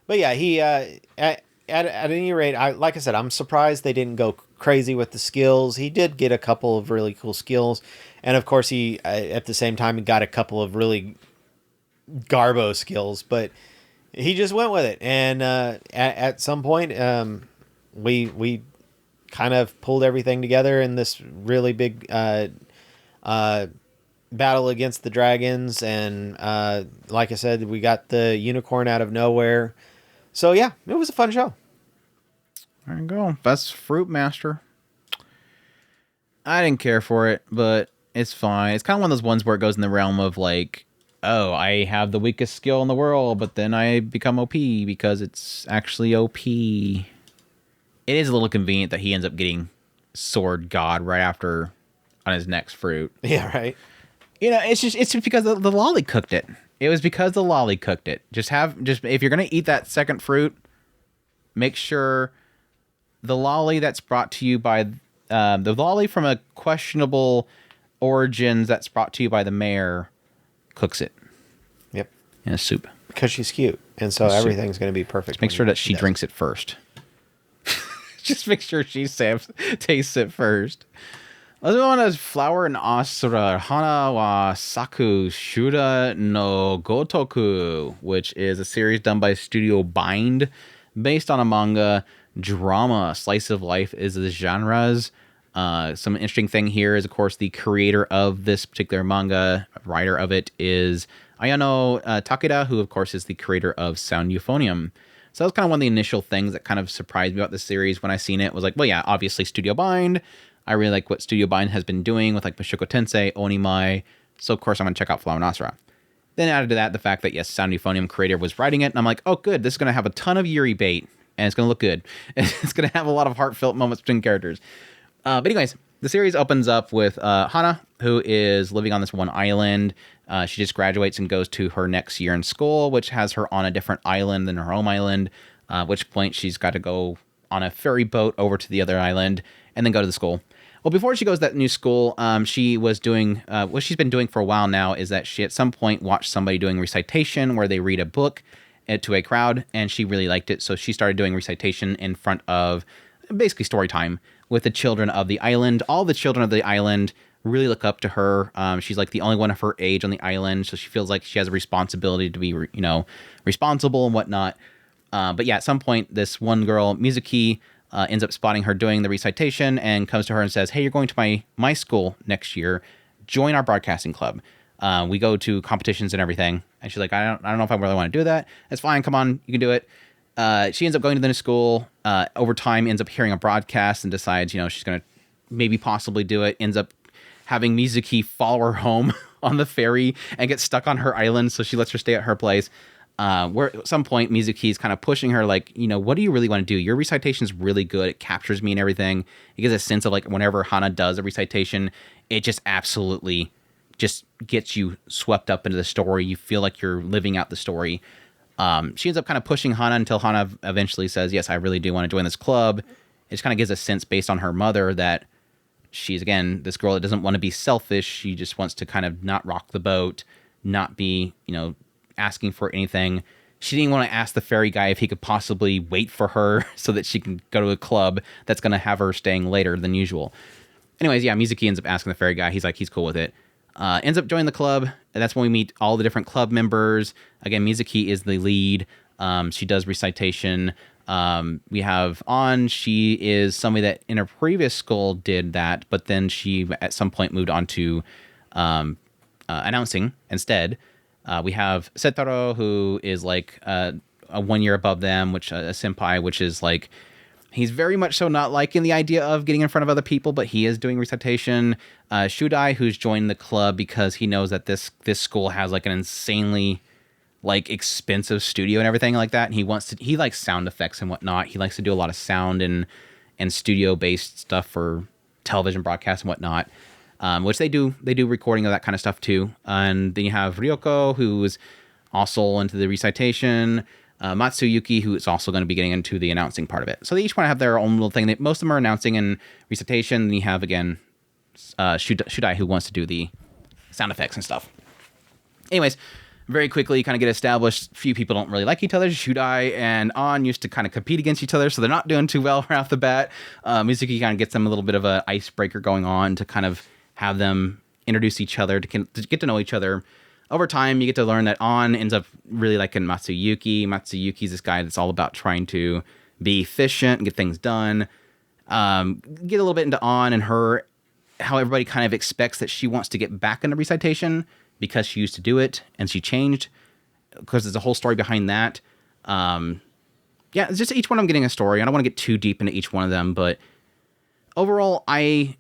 But yeah, he at any rate, like I said, I'm surprised they didn't go crazy with the skills. He did get a couple of really cool skills, and of course he at the same time he got a couple of really garbo skills, but he just went with it, and at some point, we kind of pulled everything together in this really big battle against the dragons, and like I said, we got the unicorn out of nowhere. So yeah, it was a fun show. There you go. That's Fruitmaster. I didn't care for it, but it's fine. It's kind of one of those ones where it goes in the realm of like, oh, I have the weakest skill in the world, but then I become OP because it's actually OP. It is a little convenient that he ends up getting Sword God right after on his next fruit. Yeah, right. You know, it's just because the Loli cooked it. It was because the Loli cooked it. Just if you're gonna eat that second fruit, make sure the Loli that's brought to you by the Loli from a questionable origins that's brought to you by the mayor cooks it. Yep. In a soup. Because she's cute. And so everything's going to be perfect. Just make sure that she drinks it first. Just make sure she tastes it first. Other one is Flower and Asura Hana wa Saku Shura no Gotoku, which is a series done by Studio Bind, based on a manga. Drama, slice of life is the genres. Some interesting thing here is, of course, the creator of this particular manga, writer of it, is Ayano Takeda, who, of course, is the creator of Sound Euphonium. So that was kind of one of the initial things that kind of surprised me about this series when I seen it. Was like, well, yeah, obviously Studio Bind. I really like what Studio Bind has been doing with like Mushoku Tensei, Onimai. So, of course, I'm going to check out Flower and Asura. Then added to that, the fact that, yes, Sound Euphonium creator was writing it. And I'm like, oh, good. This is going to have a ton of Yuri bait. And it's going to look good. It's going to have a lot of heartfelt moments between characters. But anyways, The series opens up with Hana, who is living on this one island. She just graduates and goes to her next year in school, which has her on a different island than her home island, at which point she's got to go on a ferry boat over to the other island and then go to the school. Well, before she goes to that new school, she was doing what she's been doing for a while now is that she at some point watched somebody doing recitation where they read a book to a crowd, and she really liked it. So she started doing recitation in front of basically story time with the children of the island. All the children of the island really look up to her. She's like the only one of her age on the island, so she feels like she has a responsibility to be, responsible and whatnot. But yeah, at some point, this one girl, Mizuki, ends up spotting her doing the recitation and comes to her and says, "Hey, you're going to my school next year. Join our broadcasting club. We go to competitions and everything." And she's like, I don't know if I really want to do that. That's fine. Come on, you can do it. She ends up going to the new school. Over time, ends up hearing a broadcast and decides, she's going to maybe possibly do it. Ends up having Mizuki follow her home on the ferry and get stuck on her island. So she lets her stay at her place. Where at some point Mizuki is kind of pushing her, like, what do you really want to do? Your recitation is really good. It captures me and everything. It gives a sense of like whenever Hana does a recitation, it just absolutely just gets you swept up into the story. You feel like you're living out the story. She ends up kind of pushing Hana until Hana eventually says, yes, I really do want to join this club. It just kind of gives a sense based on her mother that she's, again, this girl that doesn't want to be selfish. She just wants to kind of not rock the boat, not be, asking for anything. She didn't want to ask the ferry guy if he could possibly wait for her so that she can go to a club that's going to have her staying later than usual. Anyways, yeah, Mizuki ends up asking the ferry guy. He's cool with it. Ends up joining the club. And that's when we meet all the different club members. Again, Mizuki is the lead. She does recitation. We have she is somebody that in her previous school did that, but then she at some point moved on to announcing instead. We have Setaro, who is like a 1 year above them, which a senpai, which is like, he's very much so not liking the idea of getting in front of other people, but he is doing recitation. Shudai, who's joined the club because he knows that this school has like an insanely like expensive studio and everything like that. And he likes sound effects and whatnot. He likes to do a lot of sound and studio based stuff for television broadcasts and whatnot. Which they do recording of that kind of stuff too. And then you have Ryoko, who's also into the recitation. Matsuyuki, who is also going to be getting into the announcing part of it. So they each want to have their own little thing. Most of them are announcing and recitation. Then you have, again, Shudai, who wants to do the sound effects and stuff. Anyways, very quickly kind of get established. Few people don't really like each other. Shudai and An used to kind of compete against each other, so they're not doing too well right off the bat. Mizuki kind of gets them a little bit of an icebreaker going on to kind of have them introduce each other, to get to know each other. Over time, you get to learn that An ends up really liking Matsuyuki. Matsuyuki's this guy that's all about trying to be efficient and get things done. Get a little bit into An and her, how everybody kind of expects that she wants to get back into recitation because she used to do it and she changed, because there's a whole story behind that. Yeah, it's just each one I'm getting a story. I don't want to get too deep into each one of them, but overall, I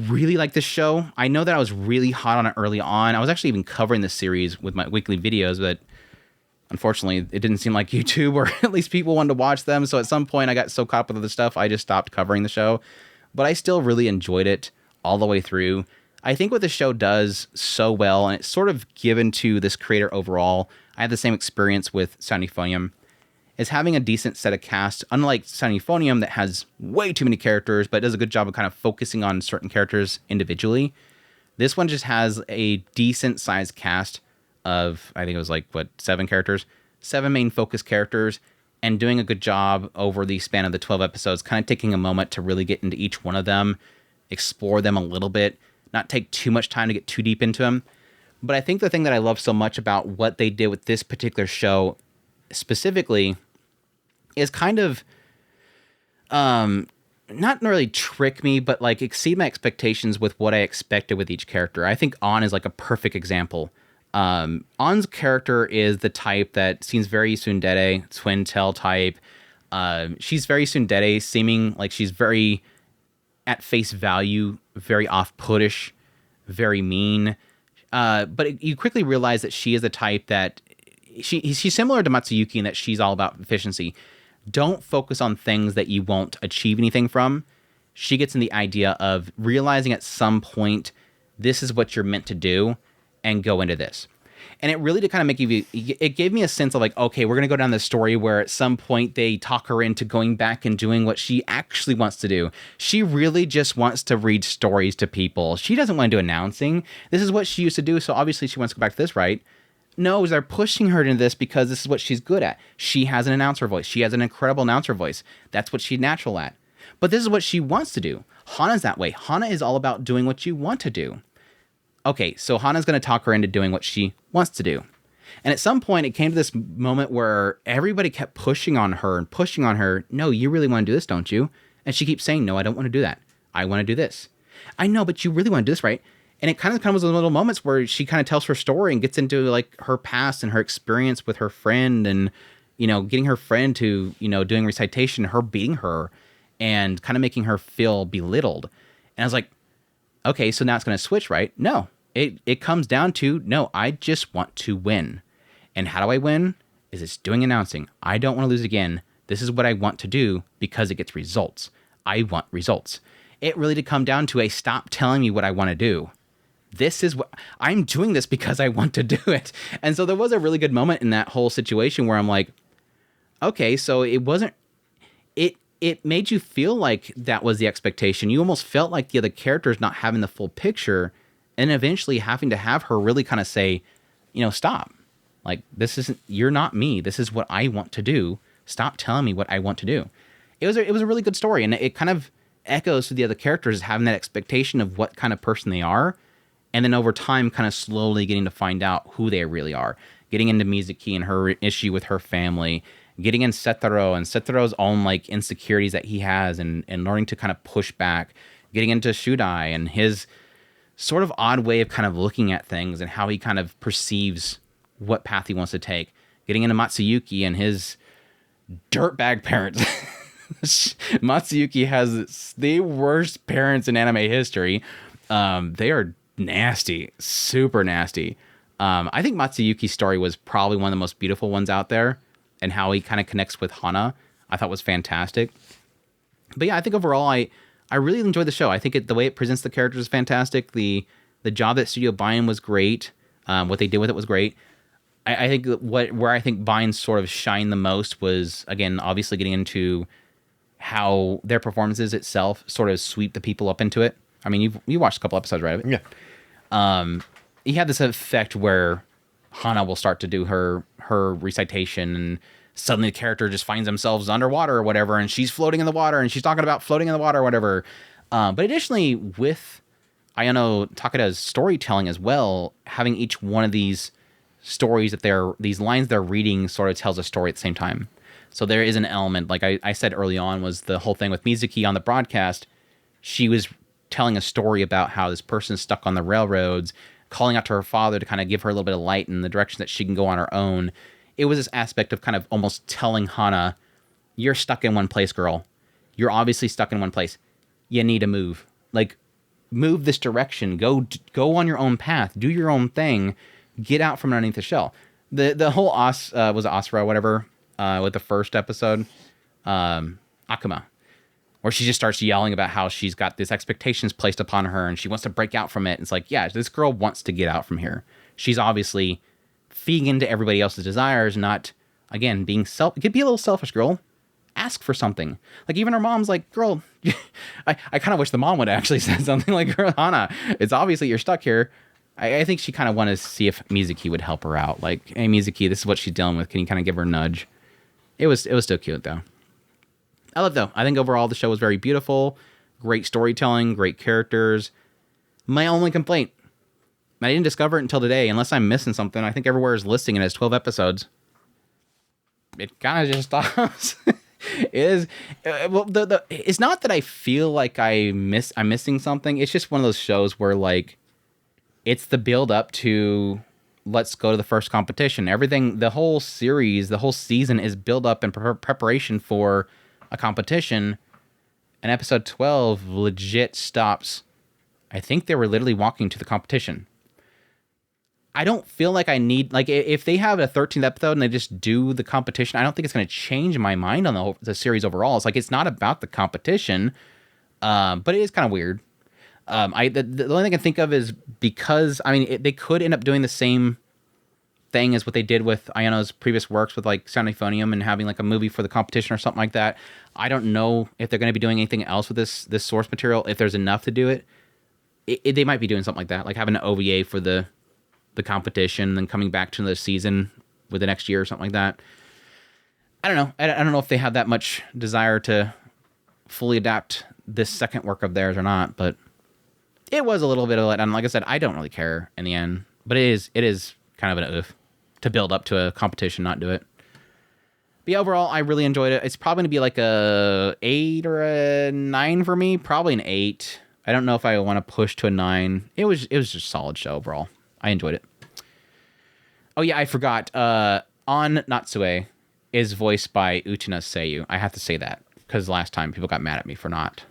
really like this show. I know that I was really hot on it early on. I was actually even covering this series with my weekly videos, but unfortunately, it didn't seem like YouTube or at least people wanted to watch them. So at some point, I got so caught up with other stuff, I just stopped covering the show. But I still really enjoyed it all the way through. I think what the show does so well, and it's sort of given to this creator overall, I had the same experience with Sound Euphonium, is having a decent set of cast. Unlike Sound Euphonium that has way too many characters, but does a good job of kind of focusing on certain characters individually, this one just has a decent sized cast of, I think it was like, 7 characters? 7 main focus characters, and doing a good job over the span of the 12 episodes, kind of taking a moment to really get into each one of them, explore them a little bit, not take too much time to get too deep into them. But I think the thing that I love so much about what they did with this particular show specifically is kind of not really trick me, but like exceed my expectations with what I expected with each character. I think An is like a perfect example. An's character is the type that seems very tsundere, twin tail type. She's very tsundere, seeming like she's very, at face value, very off-puttish, very mean. But you quickly realize that she is the type that she's similar to Matsuyuki in that she's all about efficiency. Don't focus on things that you won't achieve anything from. she gets in the idea of realizing at some point, this is what you're meant to do, and go into this. And it really did kind of make you, it gave me a sense of like, okay, we're going to go down this story where at some point they talk her into going back and doing what she actually wants to do. She really just wants to read stories to people. She doesn't want to do announcing. This is what she used to do. So obviously she wants to go back to this, right? No, they're pushing her into this because this is what she's good at. She has an announcer voice. She has an incredible announcer voice. That's what she's natural at. But this is what she wants to do. Hana's that way. Hana is all about doing what you want to do. Okay, so Hana's going to talk her into doing what she wants to do. And at some point, it came to this moment where everybody kept pushing on her and pushing on her. No, you really want to do this, don't you? And she keeps saying, no, I don't want to do that. I want to do this. I know, but you really want to do this, right? And it kind of comes with little moments where she kind of tells her story and gets into like her past and her experience with her friend and, you know, getting her friend to, you know, doing recitation, her beating her and kind of making her feel belittled. And I was like, okay, so now it's going to switch, right? No. It comes down to, no, I just want to win. And how do I win? Is it's doing announcing. I don't want to lose again. This is what I want to do because it gets results. I want results. It really did come down to a stop telling me what I want to do. This is what I'm doing this because I want to do it. And so there was a really good moment in that whole situation where I'm like, okay, so it wasn't, it made you feel like that was the expectation. You almost felt like the other characters not having the full picture and eventually having to have her really kind of say, you know, stop. Like, this isn't, you're not me. This is what I want to do. Stop telling me what I want to do. It was a really good story. And it kind of echoes to the other characters having that expectation of what kind of person they are. And then over time, kind of slowly getting to find out who they really are. Getting into Mizuki and her issue with her family. Getting in Setaro and Setaro's own like insecurities that he has and learning to kind of push back. Getting into Shudai and his sort of odd way of kind of looking at things and how he kind of perceives what path he wants to take. Getting into Matsuyuki and his dirtbag parents. Matsuyuki has the worst parents in anime history. They are nasty, super nasty. I think Matsuyuki's story was probably one of the most beautiful ones out there, and how he kind of connects with Hana, I thought was fantastic. But yeah, I think overall, I really enjoyed the show. I think the way it presents the characters is fantastic. The job that Studio Bion was great. What they did with it was great. I think where I think Bion sort of shined the most was, again, obviously getting into how their performances itself sort of sweep the people up into it. I mean, you watched a couple episodes, right? Yeah. He had this effect where Hana will start to do her recitation and suddenly the character just finds themselves underwater or whatever, and she's floating in the water and she's talking about floating in the water or whatever. But additionally, with Ayano Takada's storytelling as well, having each one of these stories these lines they're reading sort of tells a story at the same time. So there is an element, like I said early on, was the whole thing with Mizuki on the broadcast. She was telling a story about how this person is stuck on the railroads, calling out to her father to kind of give her a little bit of light in the direction that she can go on her own. It was this aspect of kind of almost telling Hana, you're stuck in one place, girl. You're obviously stuck in one place. You need to move. Like, move this direction. Go on your own path. Do your own thing. Get out from underneath the shell. The whole was Asura, whatever, with the first episode, Akuma, where she just starts yelling about how she's got these expectations placed upon her and she wants to break out from it. It's like, yeah, this girl wants to get out from here. She's obviously feeding into everybody else's desires, not, again, being it could be a little selfish, girl. Ask for something. Like, even her mom's like, girl, I kind of wish the mom would actually say something like, girl, Hana, it's obviously you're stuck here. I think she kind of wanted to see if Mizuki would help her out. Like, hey, Mizuki, this is what she's dealing with. Can you kind of give her a nudge? It was still cute, though. I love, though. I think overall the show was very beautiful. Great storytelling, great characters. My only complaint, I didn't discover it until today, unless I'm missing something. I think everywhere is listing it as 12 episodes. It kind of just stops. It is, well, it's not that I feel like I'm missing something. It's just one of those shows where, like, it's the build up to let's go to the first competition. Everything, the whole series, the whole season is build up in preparation for a competition. And episode 12 legit stops. I think they were literally walking to the competition. I don't feel like I need, like, if they have a 13th episode and they just do the competition, I don't think it's going to change my mind on the series overall. It's like, it's not about the competition, But it is kind of weird. The only thing I can think of is because they could end up doing the same thing as what they did with Ayano's previous works with like Sound Euphonium and having like a movie for the competition or something like that. I don't know if they're going to be doing anything else with this source material. If there's enough to do it, they might be doing something like that, like having an OVA for the competition, then coming back to the season with the next year or something like that. I don't know. I don't know if they have that much desire to fully adapt this second work of theirs or not, but it was a little bit of a letdown. Like I said, I don't really care in the end, but it is kind of an oof to build up to a competition, not do it. But yeah, overall, I really enjoyed it. It's probably going to be like a 8 or a 9 for me. Probably an 8. I don't know if I want to push to a 9. It was just a solid show overall. I enjoyed it. Oh yeah, I forgot. On Natsue is voiced by Uchina Seiyu. I have to say that because last time people got mad at me for not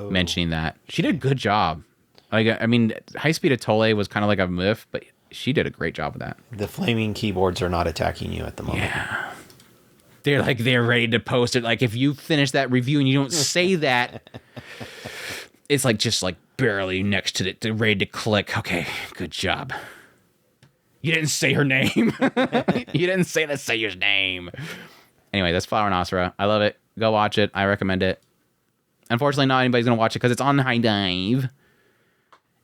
mentioning that. She did a good job. Like, I mean, High Speed Atole was kind of like a myth, but she did a great job with that. The flaming keyboards are not attacking you at the moment. Yeah. They're ready to post it. Like, if you finish that review and you don't say that, it's like just like barely next to it. They're ready to click. Okay, good job. You didn't say her name. You didn't say the Seiyu's name. Anyway, that's Flower and Asura. I love it. Go watch it. I recommend it. Unfortunately, not anybody's going to watch it because it's on High Dive.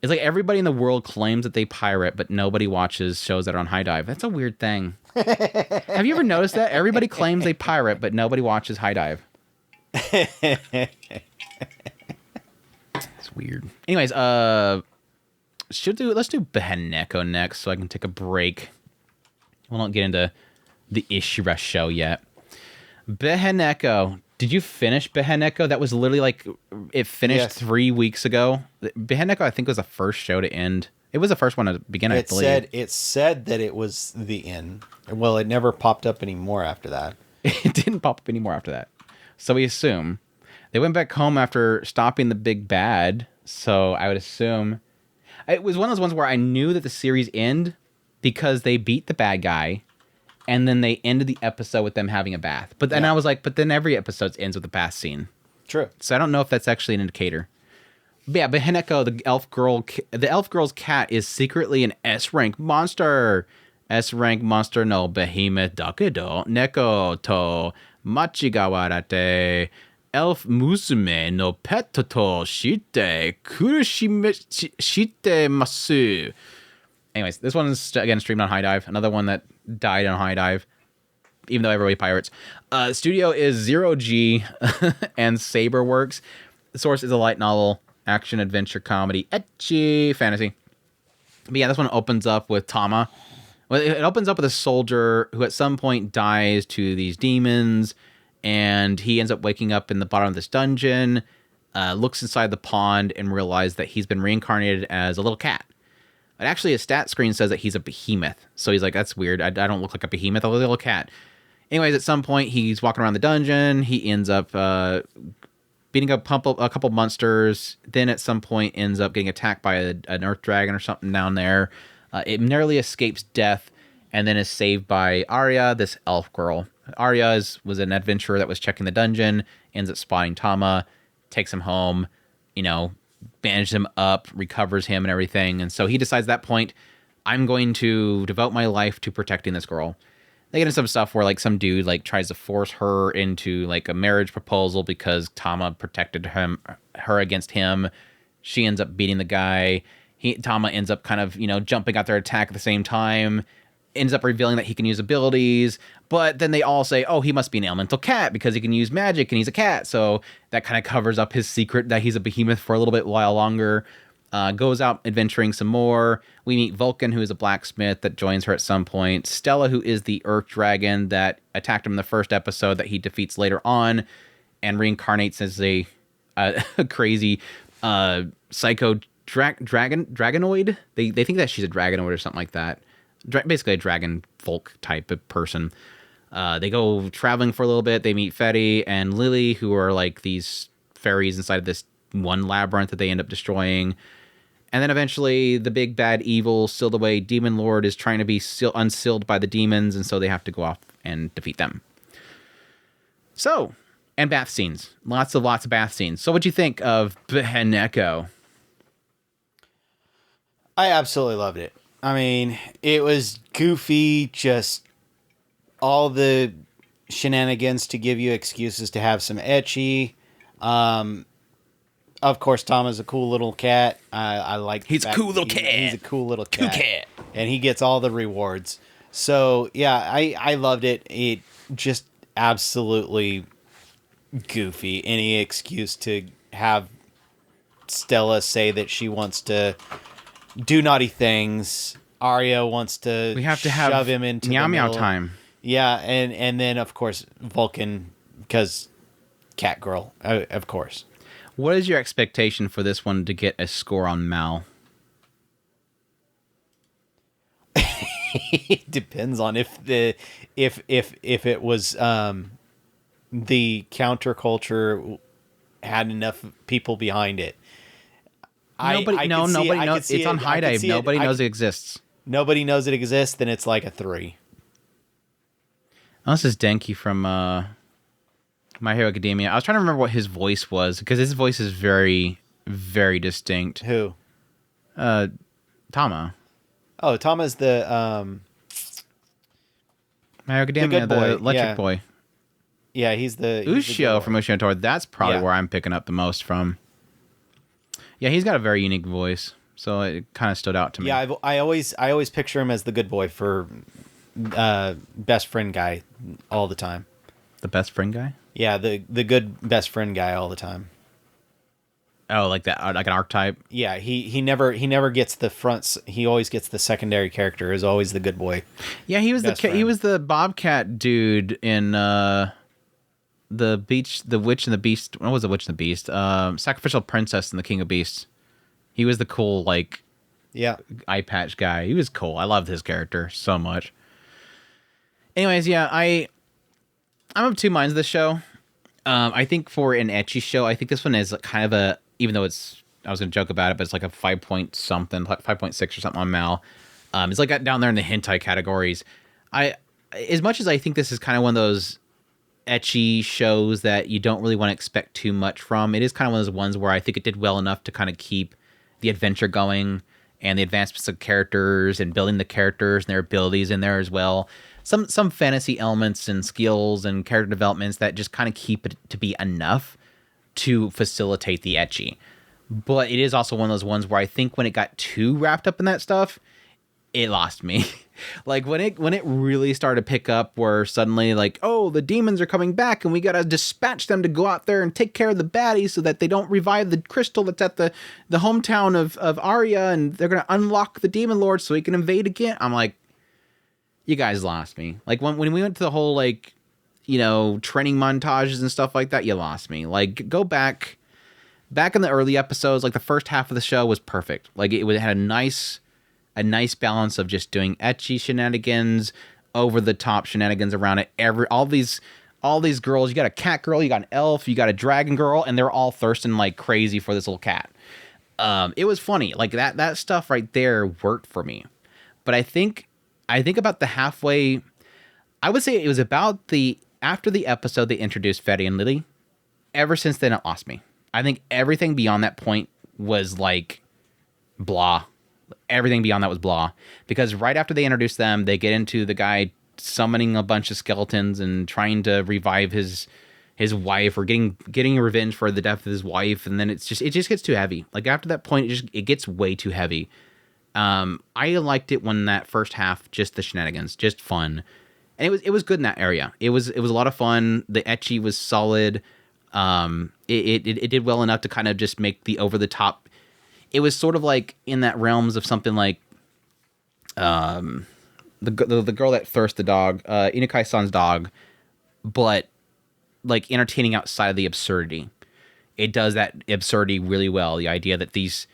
It's like everybody in the world claims that they pirate, but nobody watches shows that are on High Dive. That's a weird thing. Have you ever noticed that? Everybody claims they pirate, but nobody watches High Dive. It's weird. Anyways, let's do Beheneko next so I can take a break. We'll not get into the Ishura show yet. Beheneko. Did you finish Beheneko? That was literally like, it finished 3 weeks ago. Beheneko, I think, was the first show to end. It was the first one to begin, I believe. It said that it was the end. Well, it never popped up anymore after that. It didn't pop up anymore after that. So we assume. They went back home after stopping the big bad. So I would assume. It was one of those ones where I knew that the series ended because they beat the bad guy. And then they ended the episode with them having a bath. But then I was like, but then every episode ends with a bath scene. True. So I don't know if that's actually an indicator. But yeah, Beheneko, the elf girl's cat is secretly an S-rank monster. S-rank monster no behemoth dakedo neko to machigawarate elf musume no pet to shite shite masu. Anyways, this one is, again, streamed on High Dive. Another one that died on High Dive, even though everybody pirates. Studio is Zero G and Saberworks. The source is a light novel, action, adventure, comedy, ecchi, fantasy. But yeah, this one opens up with Tama. Well, it opens up with a soldier who at some point dies to these demons, and he ends up waking up in the bottom of this dungeon, looks inside the pond, and realizes that he's been reincarnated as a little cat. But actually, his stat screen says that he's a behemoth. So he's like, that's weird. I don't look like a behemoth. I look like a little cat. Anyways, at some point, he's walking around the dungeon. He ends up beating up a couple monsters. Then at some point, ends up getting attacked by an earth dragon or something down there. It narrowly escapes death and then is saved by Arya, this elf girl. Arya was an adventurer that was checking the dungeon, ends up spotting Tama, takes him home, bandages him up, recovers him and everything. And so he decides at that point, I'm going to devote my life to protecting this girl. They get into some stuff where like some dude like tries to force her into like a marriage proposal because Tama protected her against him. She ends up beating the guy. Tama ends up kind of, jumping out their attack at the same time. Ends up revealing that he can use abilities, but then they all say, oh, he must be an elemental cat because he can use magic and he's a cat. So that kind of covers up his secret that he's a behemoth for a little bit while longer. Goes out adventuring some more. We meet Vulcan, who is a blacksmith that joins her at some point. Stella, who is the earth dragon that attacked him in the first episode that he defeats later on and reincarnates as a crazy psycho dragonoid. They think that she's a dragonoid or something like that. Basically a dragon folk type of person. They go traveling for a little bit. They meet Fetty and Lily, who are like these fairies inside of this one labyrinth that they end up destroying. And then eventually the big bad evil sealed away demon lord is trying to be unsealed by the demons, and so they have to go off and defeat them. So And bath scenes. Lots of bath scenes. So what'd you think of Beheneko? I absolutely loved it. I mean, it was goofy, just all the shenanigans to give you excuses to have some ecchi. Of course, Tom is a cool little cat. I like. He's a cool little cat. He's a cool little cat. Cool cat. And he gets all the rewards. So yeah, I loved it. It just absolutely goofy. Any excuse to have Stella say that she wants to do naughty things. Arya wants to. We have to shove him into meow the meow middle. time. Yeah, and then of course Vulcan, because cat girl, of course. What is your expectation for this one to get a score on Mal? It depends on if it was the counterculture had enough people behind it. Nobody knows. It's on High Dive. Nobody knows it exists. Nobody knows it exists. Then it's like a 3. Oh, this is Denki from My Hero Academia. I was trying to remember what his voice was because his voice is very, very distinct. Who? Tama. Oh, Tama's the My Hero Academia, the electric yeah. boy. Yeah, he's the Ushio from Ushio Tor. That's probably where I'm picking up the most from. Yeah, he's got a very unique voice, so it kind of stood out to me. Yeah, I always picture him as the good boy for best friend guy all the time. The best friend guy? Yeah, the good best friend guy all the time. Oh, like that, like an archetype. Yeah, he never gets the fronts. He always gets the secondary character. Is always the good boy. Yeah, he was the Bobcat dude in the Witch and the Beast. What was the Witch and the Beast? Sacrificial Princess and the King of Beasts. He was the cool eye patch guy. He was cool. I loved his character so much. Anyways, yeah, I'm of two minds of this show. I think for an ecchi show, I think this one is kind of a, even though I was going to joke about it, but it's like a 5 point something, 5.6 or something on Mal. It's like down there in the hentai categories. As much as I think this is kind of one of those ecchi shows that you don't really want to expect too much from, it is kind of one of those ones where I think it did well enough to kind of keep the adventure going and the advancements of characters and building the characters and their abilities in there as well. Some fantasy elements and skills and character developments that just kind of keep it to be enough to facilitate the ecchi. But it is also one of those ones where I think when it got too wrapped up in that stuff, it lost me. Like when it really started to pick up where suddenly like, oh, the demons are coming back and we got to dispatch them to go out there and take care of the baddies so that they don't revive the crystal that's at the hometown of Arya, and they're going to unlock the demon lord so he can invade again. I'm like, you guys lost me. Like when we went to the whole training montages and stuff like that, you lost me. Like go back in the early episodes, like the first half of the show was perfect. Like it had a nice balance of just doing ecchi shenanigans, over the top shenanigans around it. All these girls, you got a cat girl, you got an elf, you got a dragon girl, and they're all thirsting like crazy for this little cat. It was funny. Like that stuff right there worked for me. But I think about the halfway, I would say it was about after the episode they introduced Fetty and Lily. Ever since then, it lost me. I think everything beyond that point was like blah. Everything beyond that was blah. Because right after they introduced them, they get into the guy summoning a bunch of skeletons and trying to revive his wife, or getting revenge for the death of his wife, and then it just gets too heavy. Like after that point, it gets way too heavy. I liked it when that first half, just the shenanigans, just fun. And it was good in that area. It was a lot of fun. The ecchi was solid. It did well enough to kind of just make the over the top. It was sort of like in that realms of something like the girl that thirst the dog, Inukai-san's dog, but like entertaining outside of the absurdity. It does that absurdity really well. The idea that these,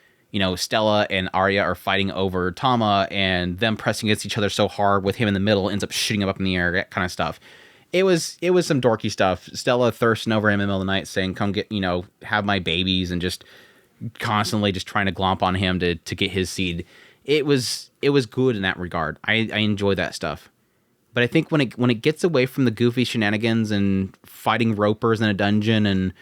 Stella and Arya are fighting over Tama, and them pressing against each other so hard with him in the middle ends up shooting him up in the air, that kind of stuff. It was some dorky stuff. Stella thirsting over him in the middle of the night saying, come get, have my babies, and just constantly just trying to glomp on him to get his seed. It was good in that regard. I enjoy that stuff. But I think when it gets away from the goofy shenanigans and fighting ropers in a dungeon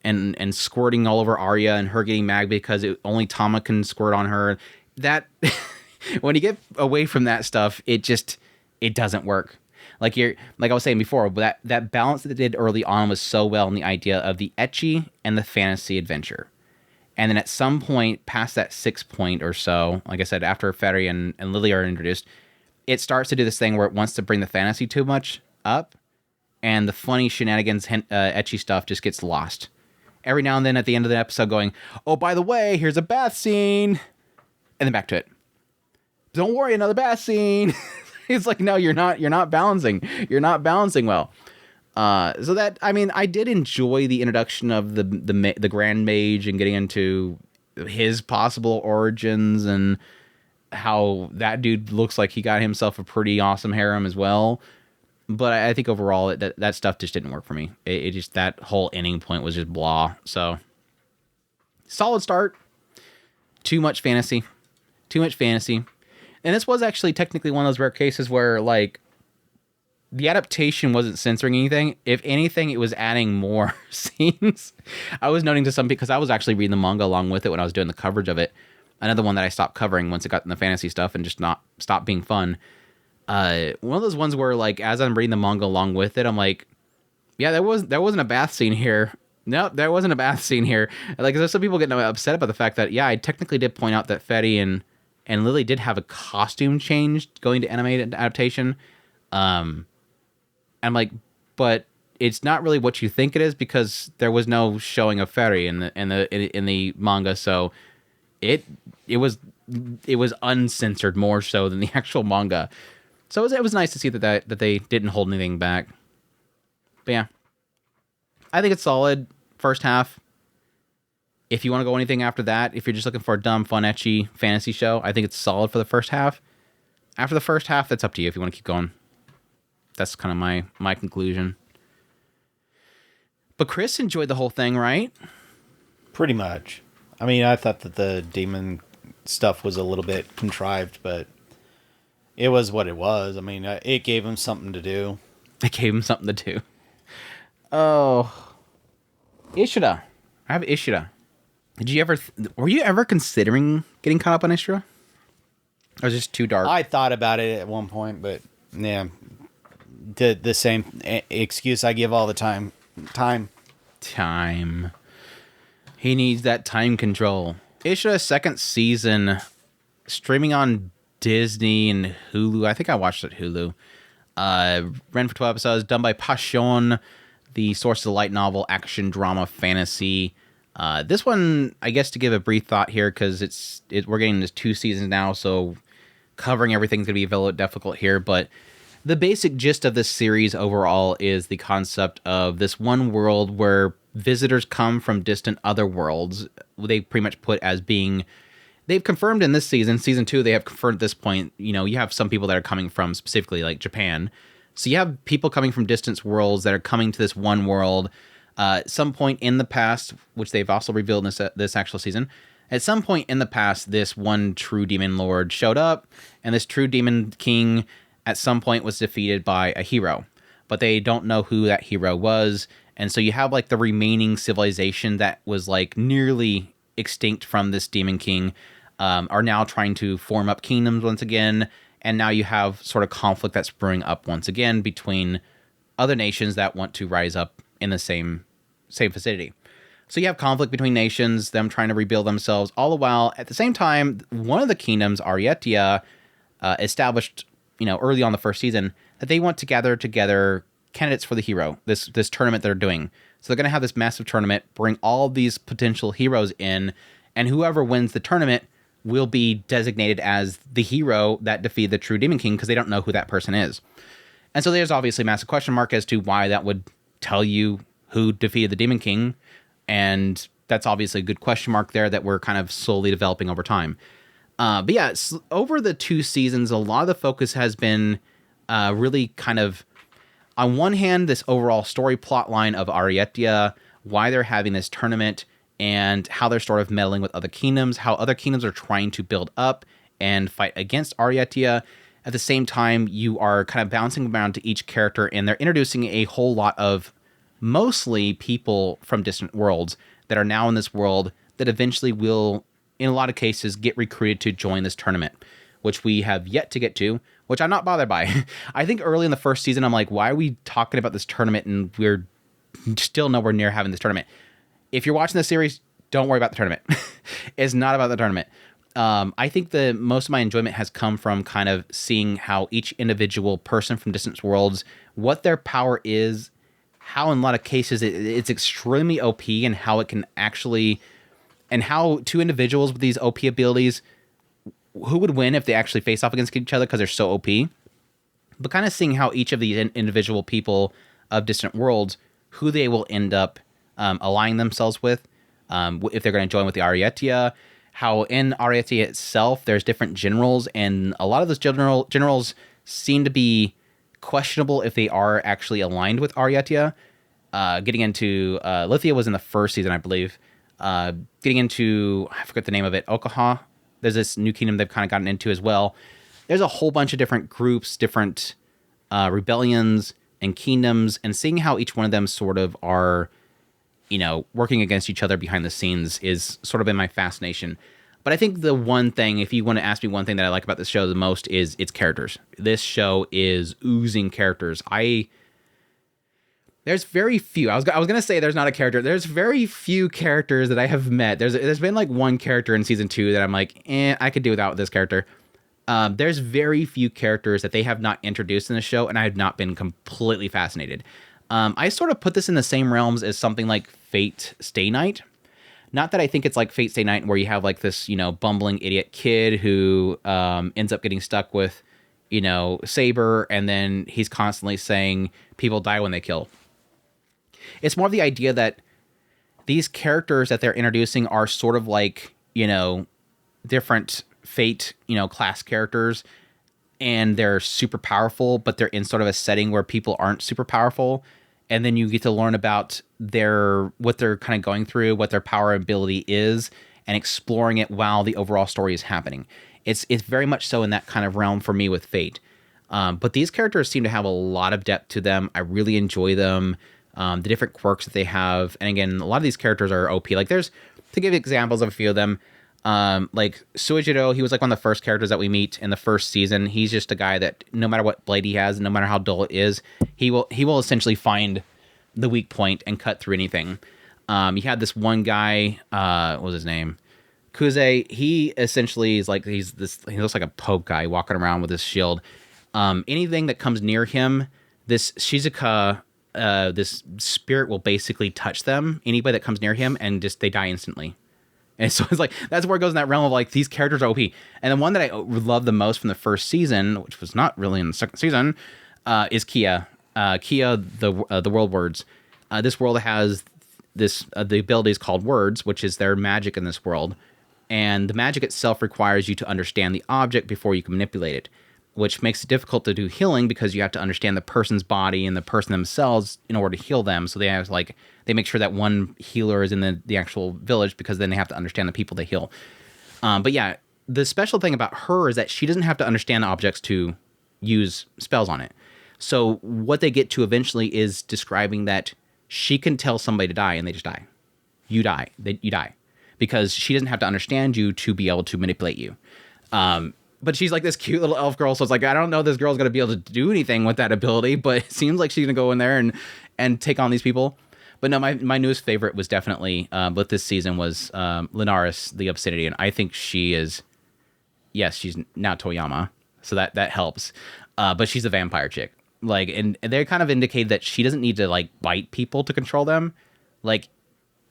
and squirting all over Arya and her getting mad because only Tama can squirt on her, that when you get away from that stuff, it doesn't work. Like I was saying before, that balance that they did early on was so well in the idea of the ecchi and the fantasy adventure. And then at some point past that 6 point or so, like I said, after Ferry and Lily are introduced, it starts to do this thing where it wants to bring the fantasy too much up, and the funny shenanigans, ecchi stuff just gets lost. Every now and then at the end of the episode going, oh, by the way, here's a bath scene. And then back to it. Don't worry, another bath scene. It's like, no, you're not balancing. You're not balancing well. So that, I mean, I did enjoy the introduction of the Grand Mage and getting into his possible origins and how that dude looks like he got himself a pretty awesome harem as well. But I think overall that stuff just didn't work for me. It just, that whole ending point was just blah. So solid start. Too much fantasy. And this was actually technically one of those rare cases where, like, the adaptation wasn't censoring anything. If anything, it was adding more scenes. I was noting to some, because I was actually reading the manga along with it when I was doing the coverage of it. Another one that I stopped covering once it got in the fantasy stuff and just stopped being fun. One of those ones where, like, as I'm reading the manga along with it, I'm like, yeah, there wasn't a bath scene here. No, there wasn't a bath scene here. Like, there's some people getting upset about the fact that, yeah, I technically did point out that Fetty and Lily did have a costume change going to animated adaptation. I'm like, but it's not really what you think it is, because there was no showing of Fairy in the manga, so it was uncensored more so than the actual manga. So it was nice to see that they didn't hold anything back. But yeah, I think it's solid first half. If you want to go anything after that, if you're just looking for a dumb, fun, ecchi fantasy show, I think it's solid for the first half. After the first half, that's up to you if you want to keep going. That's kind of my conclusion. But Chris enjoyed the whole thing, right? Pretty much. I mean, I thought that the demon stuff was a little bit contrived, but it was what it was. I mean, it gave him something to do. It gave him something to do. Oh. Ishura. I have Ishura. Were you ever considering getting caught up on Ishura? Or was it just too dark? I thought about it at one point, but yeah, the same excuse I give all the time. Time. He needs that time control. Ishura's second season, streaming on Disney and Hulu. I think I watched it at Hulu. Ran for 12 episodes, done by Passion, the source of the light novel, action, drama, fantasy. This one, I guess, to give a brief thought here, because we're getting this 2 seasons now, so covering everything's going to be a little difficult here, but the basic gist of this series overall is the concept of this one world where visitors come from distant other worlds. They pretty much put as being... They've confirmed in this season 2, they have confirmed at this point, you have some people that are coming from specifically like Japan. So you have people coming from distant worlds that are coming to this one world. At some point in the past, which they've also revealed in this actual season, at some point in the past, this one true demon lord showed up, and this true demon king at some point was defeated by a hero. But they don't know who that hero was, and so you have like the remaining civilization that was like nearly extinct from this demon king, are now trying to form up kingdoms once again, and now you have sort of conflict that's brewing up once again between other nations that want to rise up in the same vicinity. So you have conflict between nations, them trying to rebuild themselves, all the while, at the same time, one of the kingdoms, Arietia, established, early on the first season, that they want to gather together candidates for the hero, this tournament they're doing. So they're going to have this massive tournament, bring all these potential heroes in, and whoever wins the tournament will be designated as the hero that defeated the true Demon King, because they don't know who that person is. And so there's obviously a massive question mark as to why that would tell you who defeated the Demon King, and that's obviously a good question mark there that we're kind of slowly developing over time. But yeah, over the 2 seasons, a lot of the focus has been really kind of, on one hand, this overall story plot line of Arietia, why they're having this tournament, and how they're sort of meddling with other kingdoms, how other kingdoms are trying to build up and fight against Arietia. At the same time, you are kind of bouncing around to each character, and they're introducing a whole lot of mostly people from distant worlds that are now in this world that eventually will, in a lot of cases, get recruited to join this tournament, which we have yet to get to, which I'm not bothered by. I think early in the first season, I'm like, why are we talking about this tournament and we're still nowhere near having this tournament? If you're watching this series, don't worry about the tournament. It's not about the tournament. I think most of my enjoyment has come from kind of seeing how each individual person from distant worlds, what their power is, how in a lot of cases it's extremely OP, and how it can actually, and how two individuals with these OP abilities, who would win if they actually face off against each other because they're so OP. But kind of seeing how each of these individual people of distant worlds, who they will end up aligning themselves with, if they're going to join with the Arietia, how in Arietia itself there's different generals, and a lot of those generals seem to be questionable if they are actually aligned with Arietia. Getting into Lithia was in the first season, I believe. Getting into, I forget the name of it, Okaha. There's this new kingdom they've kind of gotten into as well. There's a whole bunch of different groups, different rebellions and kingdoms, and seeing how each one of them sort of are, working against each other behind the scenes is sort of been my fascination. But I think the one thing, if you want to ask me one thing that I like about this show the most, is its characters. This show is oozing characters. There's very few. I was gonna say there's not a character. There's very few characters that I have met. There's been like one character in season 2 that I'm like, I could do without this character. There's very few characters that they have not introduced in the show, and I have not been completely fascinated. I sort of put this in the same realms as something like Fate Stay Night. Not that I think it's like Fate Stay Night where you have like this, bumbling idiot kid who ends up getting stuck with, Saber, and then he's constantly saying people die when they kill. It's more of the idea that these characters that they're introducing are sort of like, different Fate, class characters, and they're super powerful, but they're in sort of a setting where people aren't super powerful. And then you get to learn about what they're kind of going through, what their power and ability is, and exploring it while the overall story is happening. It's very much so in that kind of realm for me with Fate. But these characters seem to have a lot of depth to them. I really enjoy them. The different quirks that they have. And again, a lot of these characters are OP. Like to give examples of a few of them, like Suijiro, he was like one of the first characters that we meet in the first season. He's just a guy that no matter what blade he has, no matter how dull it is, he will essentially find the weak point and cut through anything. You had this one guy, what was his name? Kuze. He essentially is like, he looks like a pope guy walking around with his shield. Anything that comes near him, this Shizuka, this spirit will basically touch them, anybody that comes near him, and just they die instantly. And so it's like, that's where it goes in that realm of like, these characters are OP. And the one that I love the most from the first season, which was not really in the second season, is Kia. Kia, the world words. This world has the abilities called words, which is their magic in this world. And the magic itself requires you to understand the object before you can manipulate it, which makes it difficult to do healing because you have to understand the person's body and the person themselves in order to heal them. So they make sure that one healer is in the actual village, because then they have to understand the people they heal. But yeah, the special thing about her is that she doesn't have to understand the objects to use spells on it. So what they get to eventually is describing that she can tell somebody to die and they just die. You die. You die. Because she doesn't have to understand you to be able to manipulate you. But she's like this cute little elf girl, so it's like, I don't know if this girl's going to be able to do anything with that ability, but it seems like she's going to go in there and take on these people. But no, my newest favorite was definitely, but this season was Linaris, the Obsidian. I think she's now Toyama, so that helps. But she's a vampire chick. Like, and they kind of indicate that she doesn't need to like bite people to control them. Like,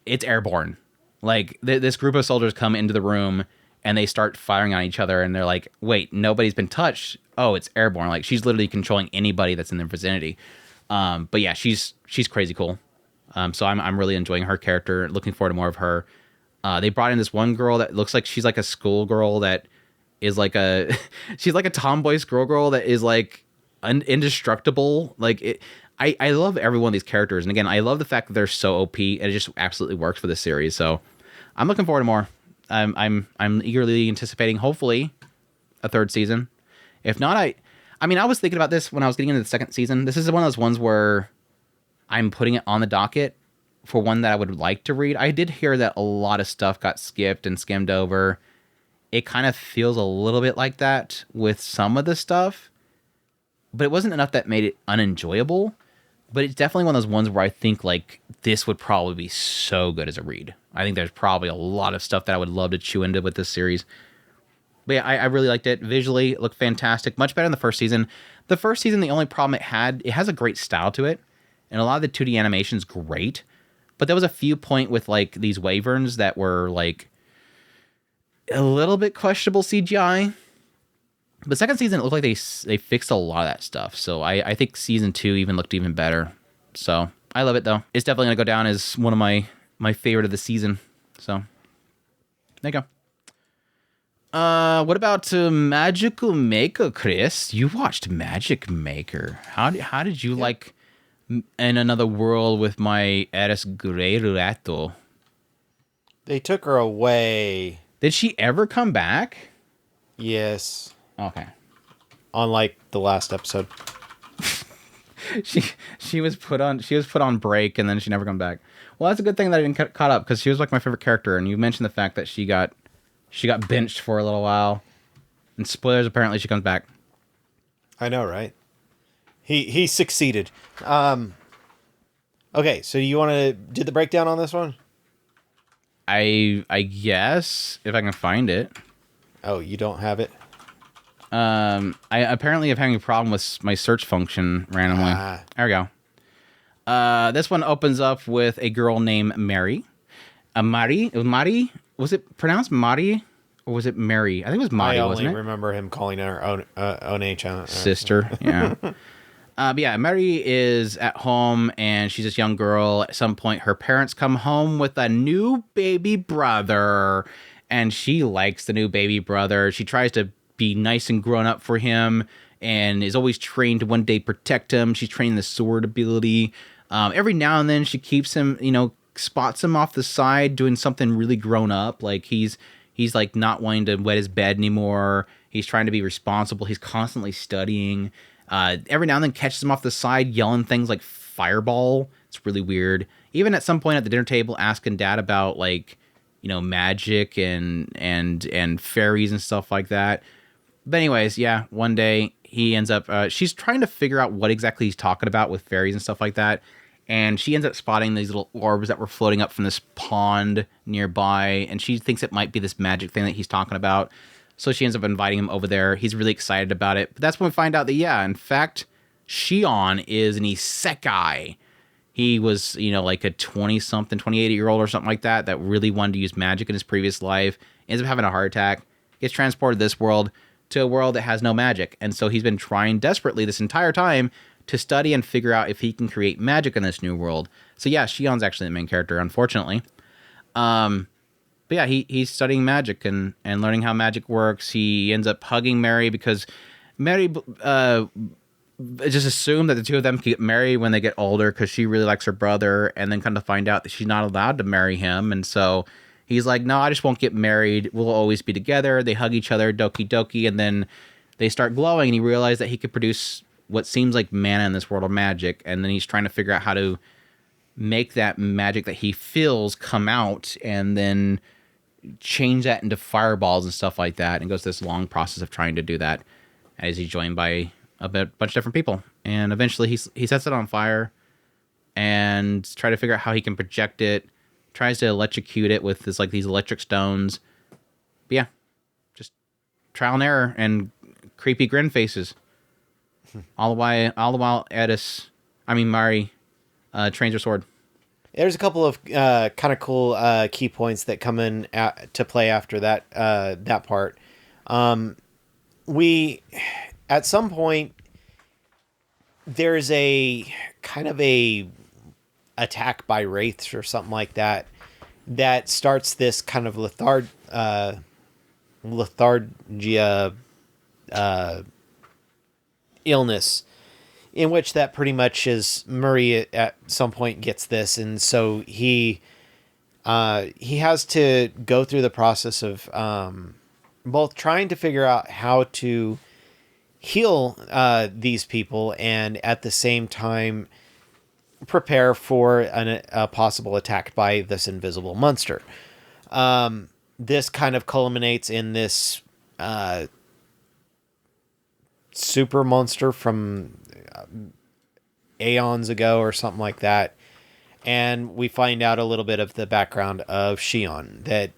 it's airborne. Like, this group of soldiers come into the room and they start firing on each other, and they're like, wait, nobody's been touched. Oh, it's airborne. Like, she's literally controlling anybody that's in their vicinity. But yeah, she's crazy cool. So I'm really enjoying her character, looking forward to more of her. They brought in this one girl that looks like she's like a schoolgirl that is like she's like a tomboy schoolgirl that is like indestructible. Like, I love every one of these characters. And again, I love the fact that they're so OP, and it just absolutely works for this series. So I'm looking forward to more. I'm eagerly anticipating, hopefully, a third season. If not, I mean, I was thinking about this when I was getting into the second season. This is one of those ones where I'm putting it on the docket for one that I would like to read. I did hear that a lot of stuff got skipped and skimmed over. It kind of feels a little bit like that with some of the stuff, but it wasn't enough that made it unenjoyable. But it's definitely one of those ones where I think like this would probably be so good as a read. I think there's probably a lot of stuff that I would love to chew into with this series. But yeah, I really liked it. Visually, it looked fantastic. Much better than the first season. The first season, the only problem it has a great style to it. And a lot of the 2D animation's great. But there was a few point with like these wyverns that were like a little bit questionable CGI. But second season, it looked like they fixed a lot of that stuff. So I think season 2 even looked even better. So I love it, though. It's definitely going to go down as one of my favorite of the season. So there you go. What about Magical Maker, Chris? You watched Magic Maker. How did you like In Another World with my Eres Guerrero? They took her away. Did she ever come back? Yes. Okay. On like the last episode. she was put on break and then she never come back. Well, that's a good thing that I didn't caught up because she was like my favorite character, and you mentioned the fact that she got benched for a little while. And spoilers, apparently she comes back. I know, right? He succeeded. Okay, so you want to do the breakdown on this one? I guess if I can find it. Oh, you don't have it? I apparently am having a problem with my search function randomly. There we go. This one opens up with a girl named Mary. Mari? Was it pronounced Mari? Or was it Mary? I think it was Mari, wasn't it? I only remember him calling her own sister. Yeah. But yeah, Mary is at home, and she's this young girl. At some point, her parents come home with a new baby brother, and she likes the new baby brother. She tries to be nice and grown up for him, and is always trained to one day protect him. She's training the sword ability. Every now and then, she keeps him, spots him off the side doing something really grown up. Like he's like not wanting to wet his bed anymore. He's trying to be responsible. He's constantly studying. Every now and then catches him off the side yelling things like fireball. It's really weird. Even at some point at the dinner table asking dad about like, magic and fairies and stuff like that. But anyways, yeah, one day he ends up, she's trying to figure out what exactly he's talking about with fairies and stuff like that. And she ends up spotting these little orbs that were floating up from this pond nearby. And she thinks it might be this magic thing that he's talking about. So she ends up inviting him over there. He's really excited about it. But that's when we find out that, yeah, in fact, Shion is an isekai. He was, like a 20-something, 28-year-old or something like that really wanted to use magic in his previous life. Ends up having a heart attack. Gets transported to this world to a world that has no magic. And so he's been trying desperately this entire time to study and figure out if he can create magic in this new world. So yeah, Shion's actually the main character, unfortunately. But yeah, he's studying magic and learning how magic works. He ends up hugging Mary because Mary just assumed that the two of them could get married when they get older because she really likes her brother, and then come to find out that she's not allowed to marry him. And so he's like, no, I just won't get married. We'll always be together. They hug each other, doki doki, and then they start glowing, and he realized that he could produce what seems like mana in this world of magic, and then he's trying to figure out how to make that magic that he feels come out, and then change that into fireballs and stuff like that, and goes through this long process of trying to do that as he's joined by a bunch of different people. And eventually he sets it on fire and try to figure out how he can project it, tries to electrocute it with these electric stones. But yeah, just trial and error and creepy grin faces. All the while Mari trains her sword. There's a couple of kind of cool key points that come in to play after that part. We, at some point, there's a kind of a attack by wraiths or something like that starts this kind of lethargia illness, in which that pretty much is Murray at some point gets this, and so he has to go through the process of both trying to figure out how to heal these people and at the same time prepare for a possible attack by this invisible monster. This kind of culminates in this super monster from aeons ago or something like that. And we find out a little bit of the background of Shion, that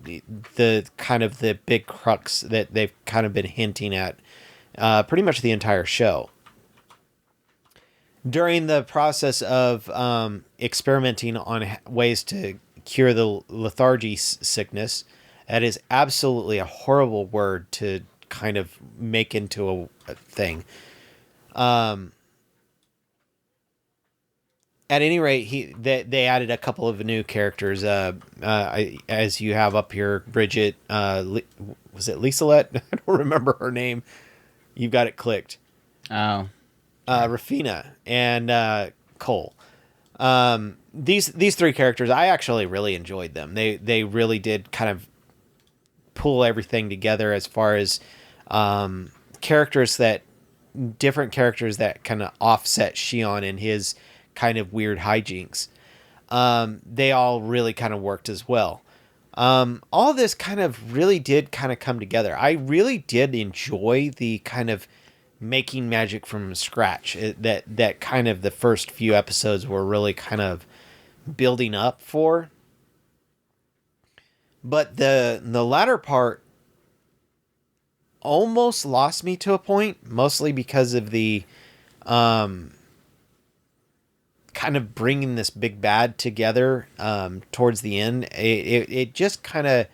the kind of the big crux that they've kind of been hinting at pretty much the entire show. During the process of experimenting on ways to cure the lethargy sickness, that is absolutely a horrible word to kind of make into a thing. At any rate, they added a couple of new characters. As you have up here, Bridget, was it Liselette? I don't remember her name. You've got it clicked. Oh. Rafina and Cole. These three characters, I actually really enjoyed them. They really did kind of pull everything together as far as different characters that kind of offset Shion and his kind of weird hijinks. They all really kind of worked as well. All this kind of really did kind of come together. I really did enjoy the kind of making magic from scratch. That kind of the first few episodes were really kind of building up for. But the latter part almost lost me to a point, mostly because of the kind of bringing this big bad together towards the end. It just kind of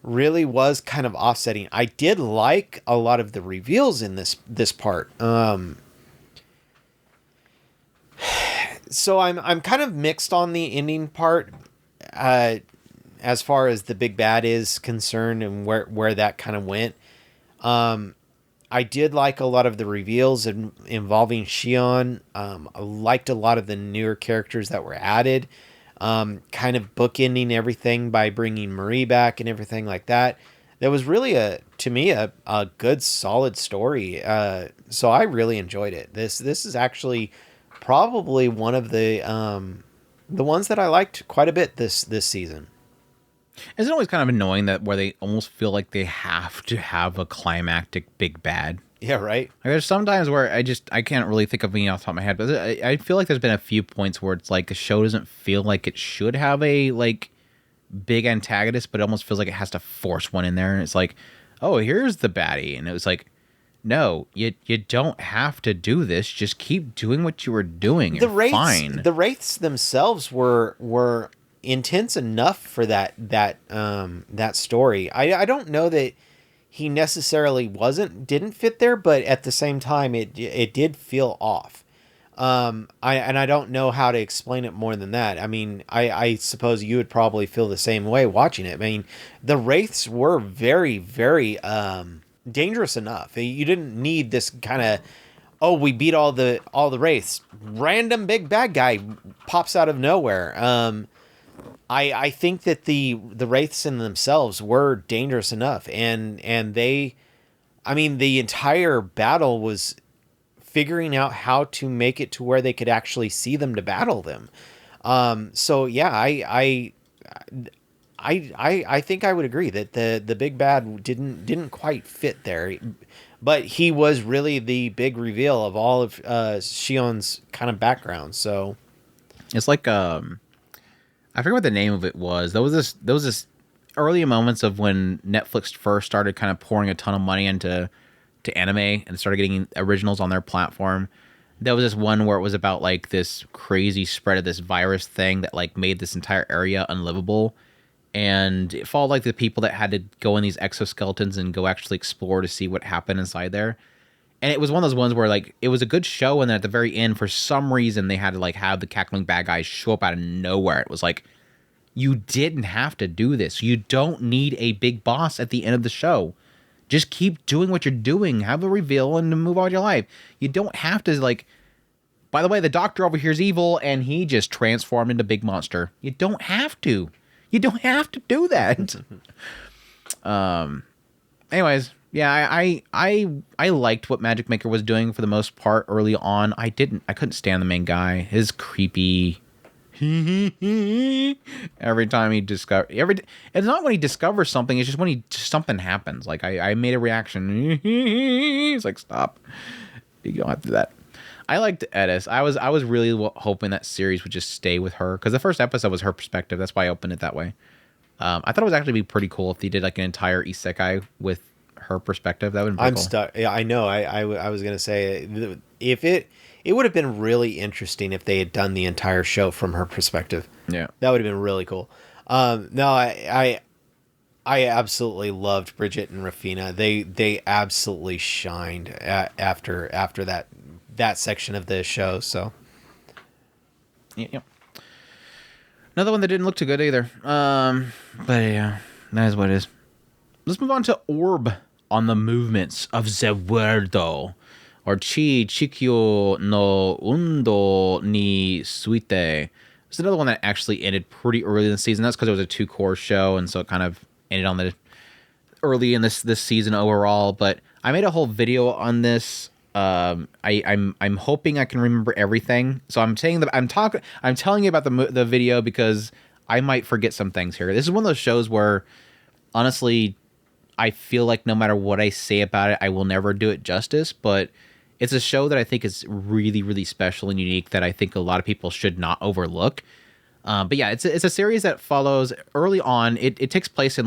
really was kind of offsetting. I did like a lot of the reveals in this part. So I'm kind of mixed on the ending part as far as the big bad is concerned and where that kind of went. I did like a lot of the reveals involving Shion. I liked a lot of the newer characters that were added. Kind of bookending everything by bringing Marie back and everything like that. That was really to me a good solid story. So I really enjoyed it. This is actually probably one of the ones that I liked quite a bit this season. Isn't it always kind of annoying that where they almost feel like they have to have a climactic big bad? Yeah, right. Like there's sometimes where I can't really think of any off the top of my head, but I feel like there's been a few points where it's like the show doesn't feel like it should have a like big antagonist, but it almost feels like it has to force one in there. And it's like, oh, here's the baddie, and it was like, no, you don't have to do this. Just keep doing what you were doing. You're fine. The wraiths themselves were intense enough for that story. I don't know that he necessarily didn't fit there, but at the same time it did feel off. I don't know how to explain it more than that. I mean, I suppose you would probably feel the same way watching it. I mean, the wraiths were very, very dangerous enough. You didn't need this kind of, oh, we beat all the wraiths. Random big bad guy pops out of nowhere. I think that the wraiths in themselves were dangerous enough, and the entire battle was figuring out how to make it to where they could actually see them to battle them. So yeah, I think I would agree that the big bad didn't quite fit there, but he was really the big reveal of all of Shion's kind of background. So it's like I forget what the name of it was. There was this early moments of when Netflix first started kind of pouring a ton of money into anime and started getting originals on their platform. There was this one where it was about like this crazy spread of this virus thing that like made this entire area unlivable. And it followed like the people that had to go in these exoskeletons and go actually explore to see what happened inside there. And it was one of those ones where like it was a good show, and then at the very end, for some reason, they had to like have the cackling bad guys show up out of nowhere. It was like, you didn't have to do this. You don't need a big boss at the end of the show. Just keep doing what you're doing. Have a reveal and move on with your life. You don't have to like. By the way, the doctor over here is evil, and he just transformed into big monster. You don't have to. You don't have to do that. Anyways. Yeah, I liked what Magic Maker was doing for the most part early on. I couldn't stand the main guy. His creepy every time he it's not when he discovers something, it's just when something happens. Like I made a reaction. It's like, stop. You don't have to do that. I liked Edis. I was really hoping that series would just stay with her, because the first episode was her perspective. That's why I opened it that way. I thought it would actually be pretty cool if they did like an entire isekai with her perspective. That would be I'm cool. stuck. Yeah, I know. I was gonna say, if it would have been really interesting if they had done the entire show from her perspective. Yeah, that would have been really cool. No, I absolutely loved Bridget and Rafina. They absolutely shined after that section of the show. So yeah. Another one that didn't look too good either. But yeah, that is what it is. Let's move on to Orb on the movements of the world, or Chi Chikyo no Undo ni Suite. It's another one that actually ended pretty early in the season. That's because it was a 2-core show, and so it kind of ended on the early in this season overall. But I made a whole video on this. I'm hoping I can remember everything. So I'm telling you about the video because I might forget some things here. This is one of those shows where, honestly, I feel like no matter what I say about it, I will never do it justice. But it's a show that I think is really, really special and unique that I think a lot of people should not overlook. But yeah, it's a series that follows early on. It takes place in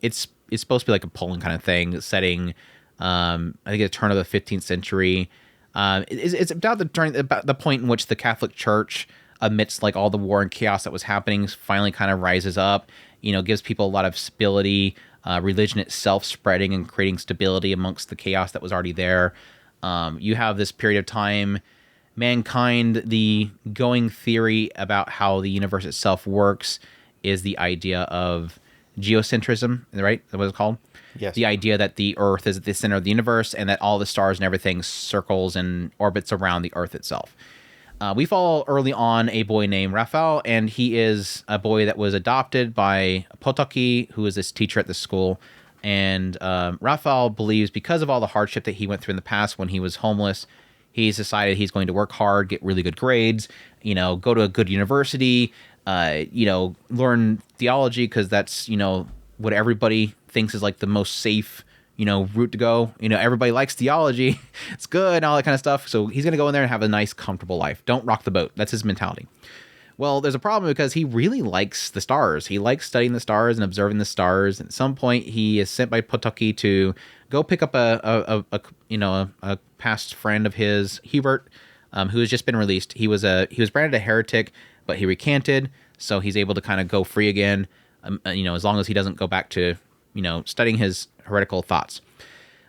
it's supposed to be like a Poland kind of thing setting. I think at the turn of the 15th century. It's about the point in which the Catholic Church, amidst like all the war and chaos that was happening, finally kind of rises up. Gives people a lot of stability. Religion itself spreading and creating stability amongst the chaos that was already there. You have this period of time, mankind. The going theory about how the universe itself works is the idea of geocentrism, right? Is that what it's called? Yes. The idea that the Earth is at the center of the universe and that all the stars and everything circles and orbits around the Earth itself. We follow early on a boy named Raphael, and he is a boy that was adopted by Potocki, who is this teacher at the school. And Raphael believes, because of all the hardship that he went through in the past when he was homeless, he's decided he's going to work hard, get really good grades, go to a good university, learn theology, because that's, what everybody thinks is like the most safe, route to go. Everybody likes theology. It's good and all that kind of stuff. So he's going to go in there and have a nice, comfortable life. Don't rock the boat. That's his mentality. Well, there's a problem because he really likes the stars. He likes studying the stars and observing the stars. At some point, he is sent by Potocki to go pick up a past friend of his, Hubert, who has just been released. He was branded a heretic, but he recanted, so he's able to kind of go free again. As long as he doesn't go back to studying his heretical thoughts.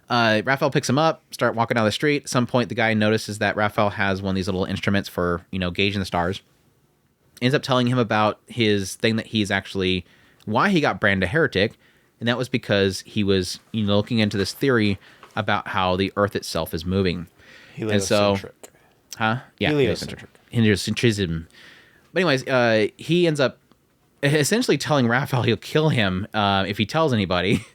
Raphael picks him up, start walking down the street. At some point, the guy notices that Raphael has one of these little instruments for, gauging the stars. Ends up telling him about his thing that he's actually, why he got branded a heretic. And that was because he was, looking into this theory about how the Earth itself is moving. Heliocentric. Huh? Yeah. Heliocentric. Heliocentrism. But anyways, he ends up essentially telling Raphael he'll kill him if he tells anybody,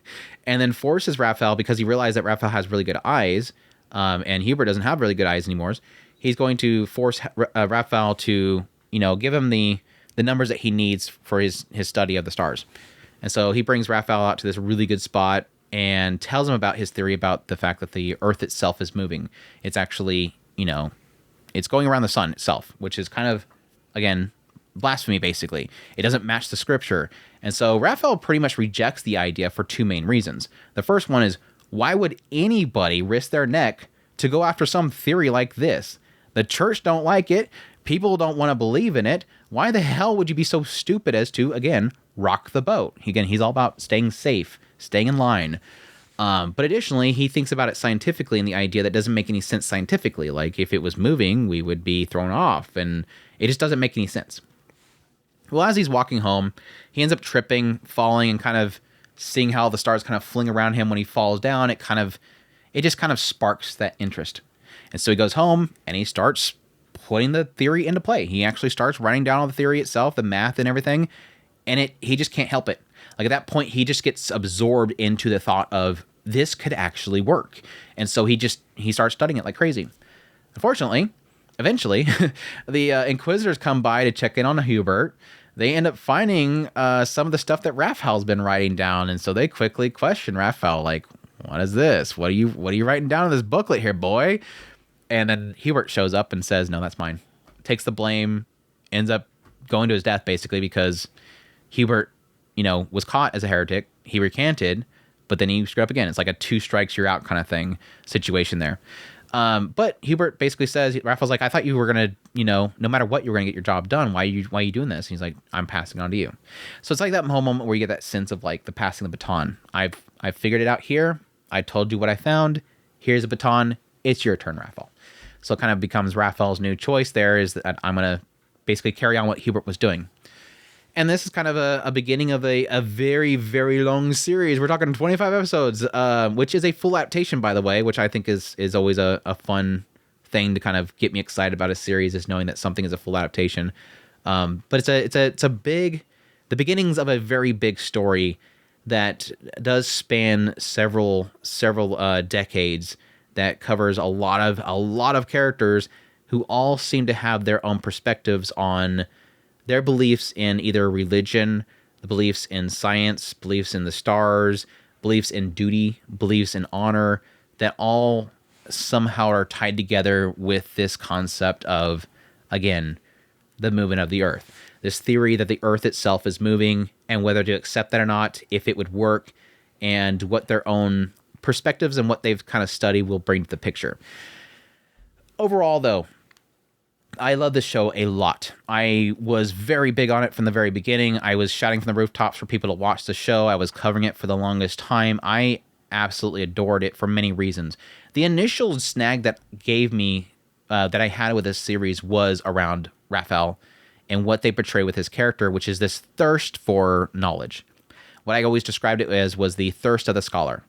and then forces Raphael, because he realized that Raphael has really good eyes, and Hubert doesn't have really good eyes anymore. He's going to force Raphael to, give him the numbers that he needs for his study of the stars. And so he brings Raphael out to this really good spot and tells him about his theory about the fact that the Earth itself is moving. It's actually, it's going around the sun itself, which is kind of, again, blasphemy, basically. It doesn't match the scripture. And so Raphael pretty much rejects the idea for two main reasons. The first one is, why would anybody risk their neck to go after some theory like this? The church don't like it. People don't want to believe in it. Why the hell would you be so stupid as to, again, rock the boat? Again, he's all about staying safe, staying in line. But additionally, he thinks about it scientifically, and the idea that doesn't make any sense scientifically. Like, if it was moving, we would be thrown off, and it just doesn't make any sense. Well, as he's walking home, he ends up tripping, falling, and kind of seeing how the stars kind of fling around him when he falls down. It just kind of sparks that interest. And so he goes home and he starts putting the theory into play. He actually starts writing down all the theory itself, the math and everything, and he just can't help it. Like at that point, he just gets absorbed into the thought of this could actually work. And so he starts studying it like crazy. Unfortunately, eventually, the Inquisitors come by to check in on Hubert. They end up finding some of the stuff that Raphael's been writing down. And so they quickly question Raphael, like, what is this? What are you writing down in this booklet here, boy? And then Hubert shows up and says, no, that's mine. Takes the blame, ends up going to his death, basically, because Hubert, was caught as a heretic. He recanted, but then he screwed up again. It's like a 2 strikes, you're out kind of thing situation there. But Hubert basically says, Raphael's like, I thought you were going to, no matter what, you were going to get your job done. Why are you doing this? And he's like, I'm passing it on to you. So it's like that whole moment where you get that sense of like the passing the baton. I've figured it out here. I told you what I found. Here's a baton. It's your turn, Raphael. So it kind of becomes Raphael's new choice there, is that I'm going to basically carry on what Hubert was doing. And this is kind of a beginning of a very, very long series. We're talking 25 episodes, which is a full adaptation, by the way, which I think is always a fun thing to kind of get me excited about a series, is knowing that something is a full adaptation. But it's a big, the beginnings of a very big story that does span several decades, that covers a lot of characters who all seem to have their own perspectives on their beliefs in either religion, the beliefs in science, beliefs in the stars, beliefs in duty, beliefs in honor, that all somehow are tied together with this concept of, again, the movement of the earth. This theory that the earth itself is moving, and whether to accept that or not, if it would work, and what their own perspectives and what they've kind of studied will bring to the picture. Overall, though, I love this show a lot. I was very big on it from the very beginning. I was shouting from the rooftops for people to watch the show. I was covering it for the longest time. I absolutely adored it for many reasons. The initial snag that gave me, that I had with this series, was around Raphael and what they portray with his character, which is this thirst for knowledge. What I always described it as was the thirst of the scholar.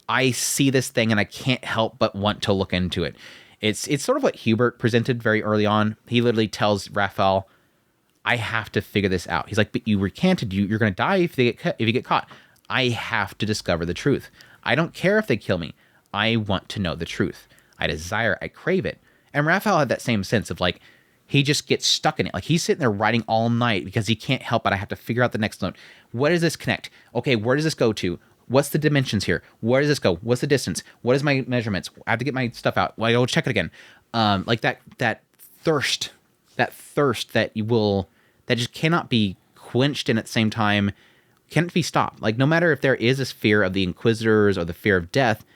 I see this thing and I can't help but want to look into it. It's sort of what Hubert presented very early on. He literally tells Raphael, I have to figure this out. He's like, but you recanted. You're going to die if you get caught. I have to discover the truth. I don't care if they kill me. I want to know the truth. I crave it. And Raphael had that same sense of like, he just gets stuck in it. Like he's sitting there writing all night because he can't help it. I have to figure out the next note. What does this connect? Okay, where does this go to? What's the dimensions here? Where does this go? What's the distance? What is my measurements? I have to get my stuff out. Well, I'll check it again. Like that thirst that just cannot be quenched, and at the same time can't be stopped. Like no matter if there is this fear of the Inquisitors or the fear of death,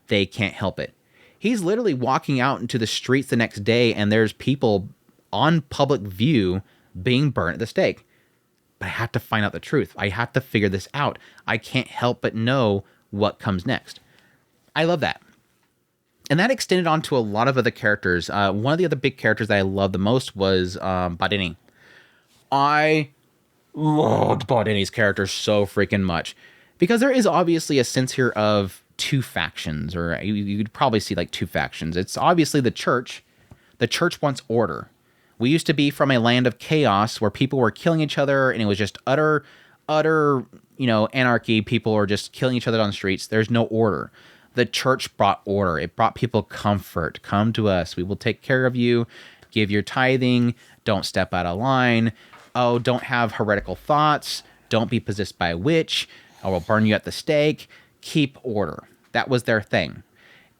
they can't help it. He's literally walking out into the streets the next day, and there's people on public view being burnt at the stake. But I have to find out the truth. I have to figure this out. I can't help but know what comes next. I love that. And that extended on to a lot of other characters. One of the other big characters that I loved the most was Badini. I loved Badini's character so freaking much, because there is obviously a sense here of two factions, or you'd probably see like two factions. It's obviously the church. The church wants order. We used to be from a land of chaos where people were killing each other, and it was just utter, anarchy. People were just killing each other on the streets. There's no order. The church brought order. It brought people comfort. Come to us. We will take care of you. Give your tithing. Don't step out of line. Oh, don't have heretical thoughts. Don't be possessed by a witch, or we'll burn you at the stake. Keep order. That was their thing.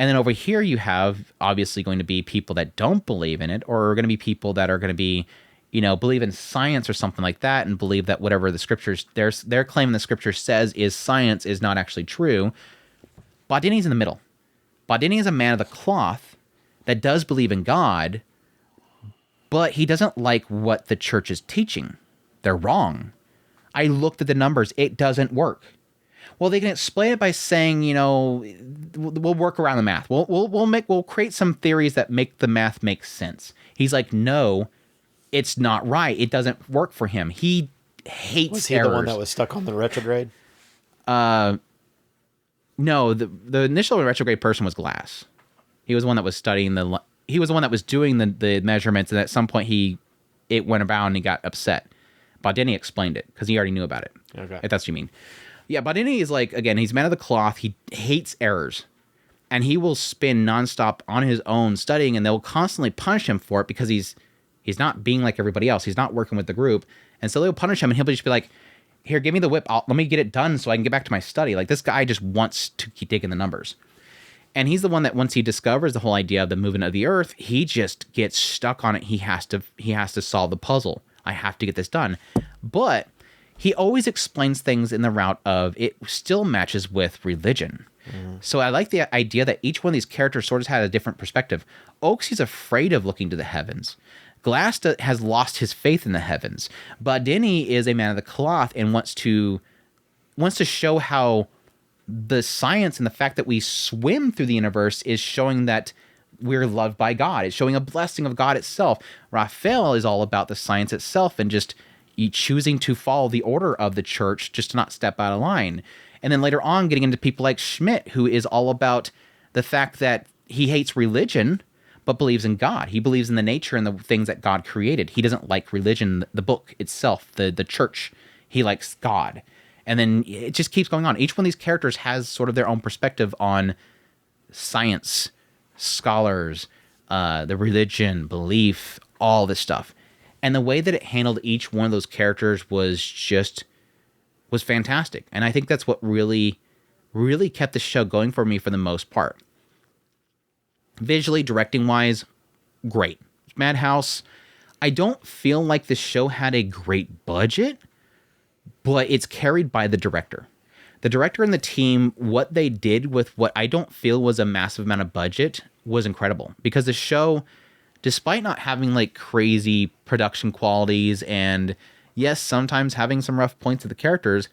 And then over here you have obviously going to be people that don't believe in it, or are going to be people that are going to be, believe in science or something like that, and believe that whatever the scriptures, their claim in the scripture says is science, is not actually true. Badini's in the middle. Badini is a man of the cloth that does believe in God, but he doesn't like what the church is teaching. They're wrong. I looked at the numbers. It doesn't work. Well, they can explain it by saying, we'll work around the math. We'll create some theories that make the math make sense. He's like, no, it's not right. It doesn't work for him. He hates Was he errors. the one that was stuck on the retrograde? No, the initial retrograde person was Glass. He was the one that was studying he was the one that was doing the measurements, and at some point it went about and he got upset. Badeni explained it because he already knew about it. Okay. If that's what you mean. Yeah, Badeni is like, again, he's man of the cloth. He hates errors. And he will spin nonstop on his own studying, and they'll constantly punish him for it because he's not being like everybody else. He's not working with the group. And so they'll punish him, and he'll just be like, here, give me the whip. Let me get it done so I can get back to my study. Like, this guy just wants to keep taking the numbers. And he's the one that once he discovers the whole idea of the movement of the earth, he just gets stuck on it. He has to solve the puzzle. I have to get this done. But he always explains things in the route of it still matches with religion. So I like the idea that each one of these characters sort of had a different perspective. Oaks, he's afraid of looking to the heavens. Glass has lost his faith in the heavens. Badeni is a man of the cloth and wants to show how the science and the fact that we swim through the universe is showing that we're loved by God. It's showing a blessing of God itself. Raphael is all about the science itself and just choosing to follow the order of the church, just to not step out of line. And then later on, getting into people like Schmidt, who is all about the fact that he hates religion, but believes in God. He believes in the nature and the things that God created. He doesn't like religion, the book itself, the church. He likes God. And then it just keeps going on. Each one of these characters has sort of their own perspective on science, scholars, the religion, belief, all this stuff. And the way that it handled each one of those characters was fantastic. And I think that's what really, really kept the show going for me for the most part. Visually, directing-wise, great. Madhouse, I don't feel like the show had a great budget, but it's carried by the director. The director and the team, what they did with what I don't feel was a massive amount of budget was incredible. Because the show, despite not having like crazy production qualities and yes, sometimes having some rough points of the characters,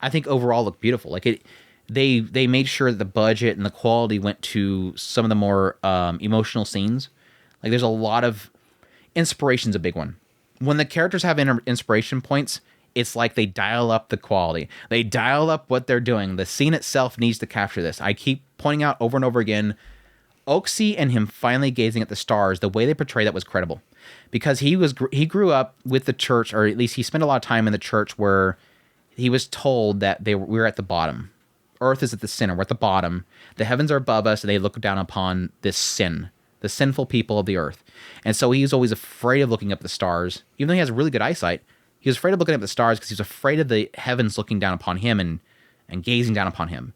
I think overall looked beautiful. Like they made sure that the budget and the quality went to some of the more emotional scenes. Like there's a lot of inspiration's a big one. When the characters have inspiration points, it's like they dial up the quality. They dial up what they're doing. The scene itself needs to capture this. I keep pointing out over and over again, Oaksy and him finally gazing at the stars, the way they portray that was credible. Because he grew up with the church, or at least he spent a lot of time in the church where he was told that we were at the bottom. Earth is at the center. We're at the bottom. The heavens are above us, and they look down upon this sin, the sinful people of the earth. And so he was always afraid of looking up at the stars. Even though he has really good eyesight, he was afraid of looking up at the stars because he was afraid of the heavens looking down upon him and gazing down upon him.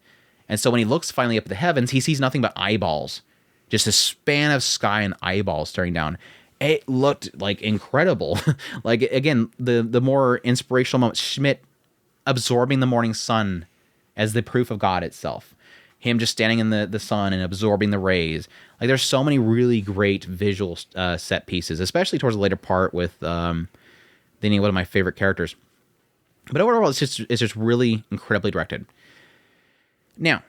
And so when he looks finally up at the heavens, he sees nothing but eyeballs. Just a span of sky and eyeballs staring down. It looked like incredible. Like, again, the more inspirational moments, Schmidt absorbing the morning sun as the proof of God itself. Him just standing in the sun and absorbing the rays. Like, there's so many really great visual set pieces, especially towards the later part with one of my favorite characters. But overall, it's just really incredibly directed. Now,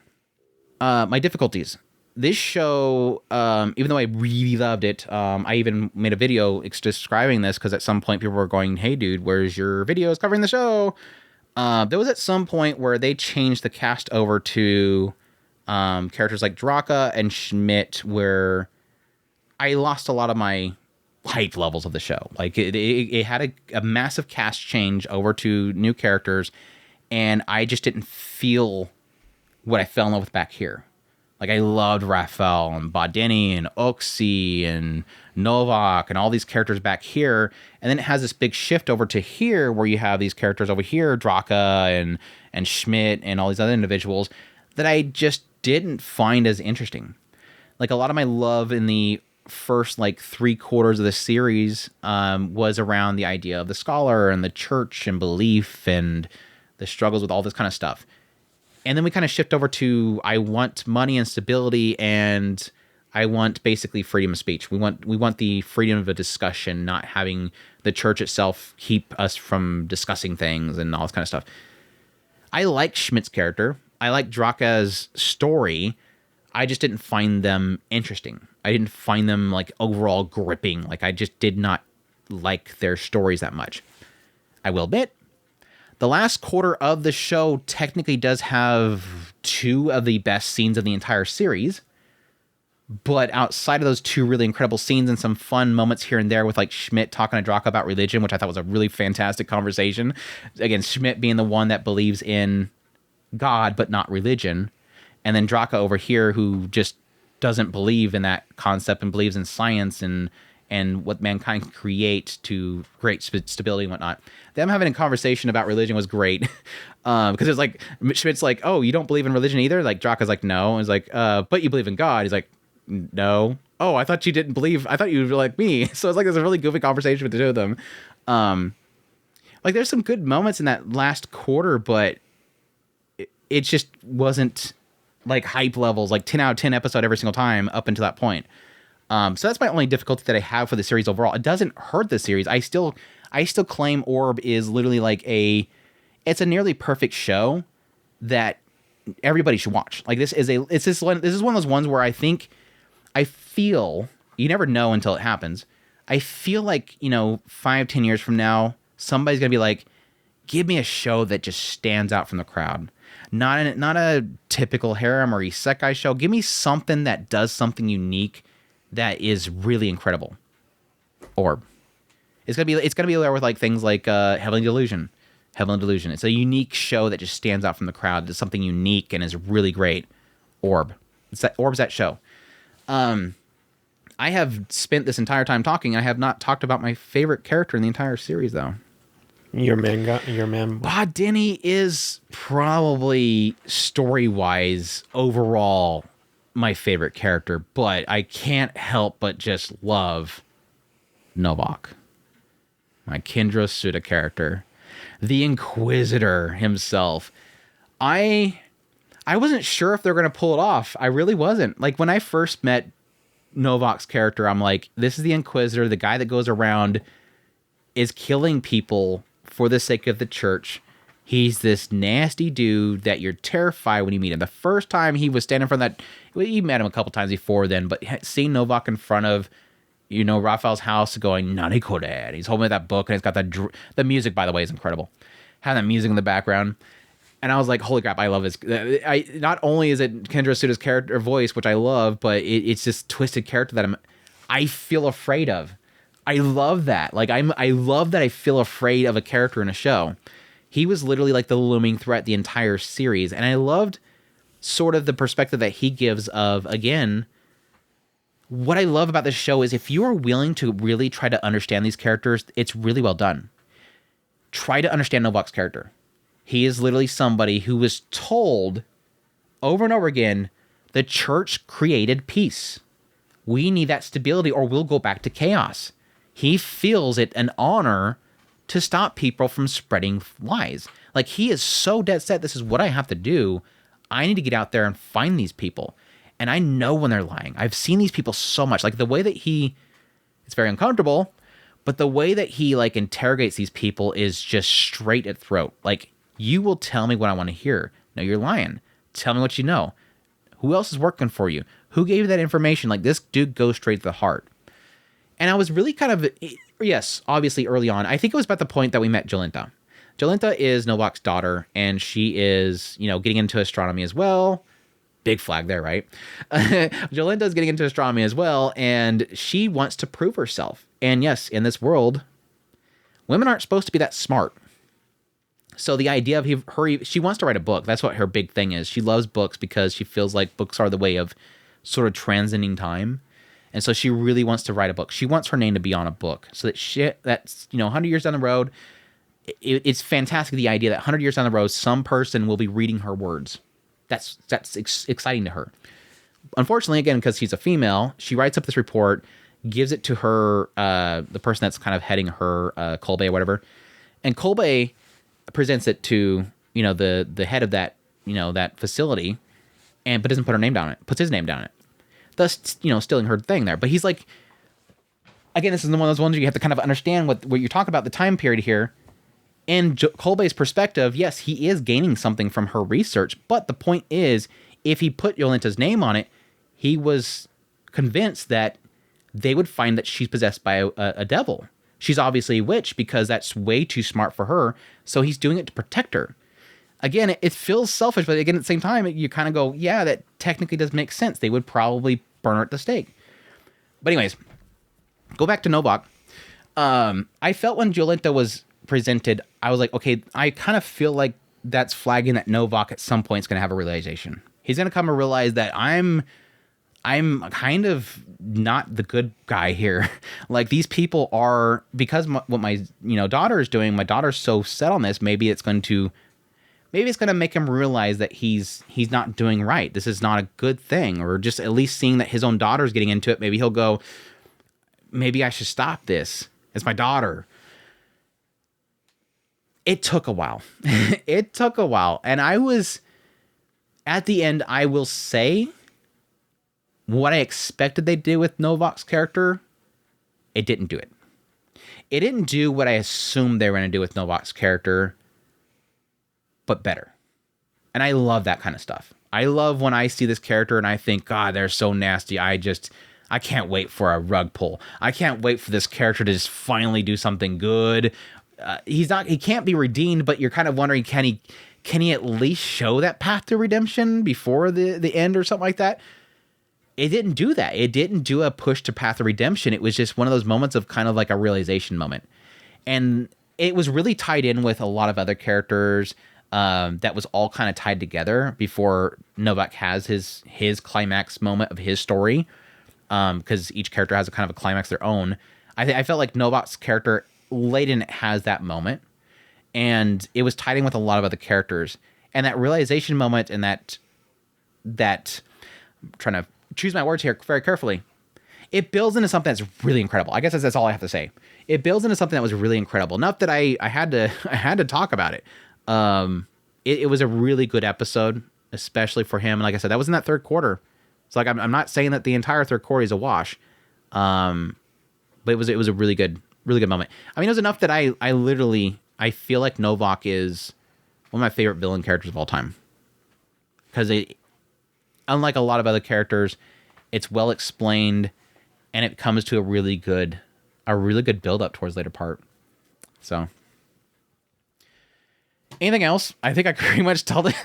my difficulties. This show, even though I really loved it, I even made a video describing this because at some point people were going, hey, dude, where's your videos covering the show? There was at some point where they changed the cast over to characters like Draka and Schmidt, where I lost a lot of my hype levels of the show. Like, it had a massive cast change over to new characters, and I just didn't feel what I fell in love with back here. Like, I loved Raphael and Badeni and Oxy and Novak and all these characters back here. And then it has this big shift over to here where you have these characters over here, Draka and Schmidt and all these other individuals that I just didn't find as interesting. Like, a lot of my love in the first, 3/4 of the series was around the idea of the scholar and the church and belief and the struggles with all this kind of stuff. And then we kind of shift over to, I want money and stability, and I want basically freedom of speech. We want the freedom of a discussion, not having the church itself keep us from discussing things and all this kind of stuff. I like Schmidt's character. I like Draka's story. I just didn't find them interesting. I didn't find them overall gripping. I just did not like their stories that much. I will admit, the last quarter of the show technically does have 2 of the best scenes of the entire series. But outside of those two really incredible scenes and some fun moments here and there with like Schmidt talking to Draka about religion, which I thought was a really fantastic conversation. Again, Schmidt being the one that believes in God but not religion, and then Draka over here who just doesn't believe in that concept and believes in science and what mankind can create to create stability and whatnot. Them having a conversation about religion was great. Because it's like Schmidt's like, oh, you don't believe in religion either? Like Draka's like, no. And he's like, but you believe in God. He's like, no. Oh, I thought you didn't believe. I thought you were like me. So it's like there's a really goofy conversation with the two of them. Like there's some good moments in that last quarter, but it just wasn't like hype levels, like 10 out of 10 episode every single time up until that point. So that's my only difficulty that I have for the series overall. It doesn't hurt the series. I still claim Orb is literally like it's a nearly perfect show that everybody should watch. Like this is one of those ones where I feel, you never know until it happens. I feel like, 5-10 years from now, somebody's going to be like, give me a show that just stands out from the crowd. Not a typical harem or isekai show. Give me something that does something unique that is really incredible. Orb. It's gonna be there with like things like Heavenly Delusion. It's a unique show that just stands out from the crowd. Does something unique and is really great. Orb's that show. I have spent this entire time talking. I have not talked about my favorite character in the entire series, though. Your man. Denny is probably story-wise overall my favorite character, but I can't help but just love Novak, my Kendra Suda character, the Inquisitor himself. I wasn't sure if they're going to pull it off. I really wasn't. Like when I first met Novak's character, I'm like, this is the Inquisitor, the guy that goes around is killing people for the sake of the church. He's this nasty dude that you're terrified when you meet him. The first time he was standing in front of that, you met him a couple times before then, but seeing Novak in front of, Raphael's house going, Naniko Dad. He's holding that book and it's got the music, by the way, is incredible. Having that music in the background. And I was like, holy crap, I love this. Not only is it Kendra Suda's character voice, which I love, but it's this twisted character that I feel afraid of. I love that. Like I love that I feel afraid of a character in a show. He was literally like the looming threat the entire series, and I loved sort of the perspective that he gives of, again, what I love about this show is if you are willing to really try to understand these characters, it's really well done. Try to understand Novak's character. He is literally somebody who was told over and over again, the church created peace. We need that stability or we'll go back to chaos. He feels it an honor to stop people from spreading lies. Like he is so dead set, this is what I have to do. I need to get out there and find these people. And I know when they're lying. I've seen these people so much. Like the way that it's very uncomfortable, but the way that he like interrogates these people is just straight at throat. Like, you will tell me what I want to hear. No, you're lying. Tell me what you know. Who else is working for you? Who gave you that information? Like, this dude goes straight to the heart. And I was really kind of, yes, obviously early on, I think it was about the point that we met Jolenta. Jolenta is Novak's daughter, and she is, getting into astronomy as well. Big flag there, right? Jolenta is getting into astronomy as well, and she wants to prove herself. And yes, in this world, women aren't supposed to be that smart. So the idea of her, she wants to write a book. That's what her big thing is. She loves books because she feels like books are the way of sort of transcending time. And so she really wants to write a book. She wants her name to be on a book so that that's 100 years down the road, it's fantastic, the idea that 100 years down the road, some person will be reading her words. That's exciting to her. Unfortunately, again, because she's a female, she writes up this report, gives it to her, the person that's kind of heading her, Kolbe or whatever. And Kolbe presents it to, the head of that, that facility, but doesn't put her name down it, puts his name down it. Thus, stealing her thing there. But he's like, again, this is one of those ones where you have to kind of understand what you're talking about, the time period here. In Kolbe's perspective, yes, he is gaining something from her research, but the point is, if he put Yolenta's name on it, he was convinced that they would find that she's possessed by a devil. She's obviously a witch because that's way too smart for her, so he's doing it to protect her. Again, it feels selfish, but again, at the same time, you kind of go, yeah, that technically does make sense. They would probably burn her at the stake. But anyways, go back to Novak. I felt when Jolenta was presented, I was like, okay, I kind of feel like that's flagging that Novak at some point is going to have a realization. He's going to come and realize that I'm kind of not the good guy here. Like, these people are, because what my daughter is doing, my daughter's so set on this, maybe it's going to make him realize that he's not doing right. This is not a good thing. Or just at least seeing that his own daughter's getting into it, maybe he'll go, maybe I should stop this. It's my daughter. It took a while. It took a while. And I was, at the end, I will say, what I expected they'd do with Novak's character, it didn't do it. It didn't do what I assumed they were going to do with Novak's character, but better. And I love that kind of stuff. I love when I see this character and I think, God, they're so nasty. I can't wait for a rug pull. I can't wait for this character to just finally do something good. He can't be redeemed, but you're kind of wondering, can he at least show that path to redemption before the end or something like that? It didn't do that. It didn't do a push to path of redemption. It was just one of those moments of kind of like a realization moment. And it was really tied in with a lot of other characters that was all kind of tied together before Novak has his climax moment of his story. Because each character has a kind of a climax of their own. I felt like Novak's character late in it has that moment. And it was tied in with a lot of other characters. And that realization moment and that I'm trying to choose my words here very carefully. It builds into something that's really incredible. I guess that's all I have to say. It builds into something that was really incredible. Enough that I had to talk about it. It was a really good episode, especially for him. And like I said, that was in that third quarter. It's like I'm not saying that the entire third quarter is a wash, but it was a really good moment. I mean, it was enough that I feel like Novak is one of my favorite villain characters of all time, because unlike a lot of other characters, it's well explained, and it comes to a really good build up towards the later part. So, anything else? I think I pretty much told it.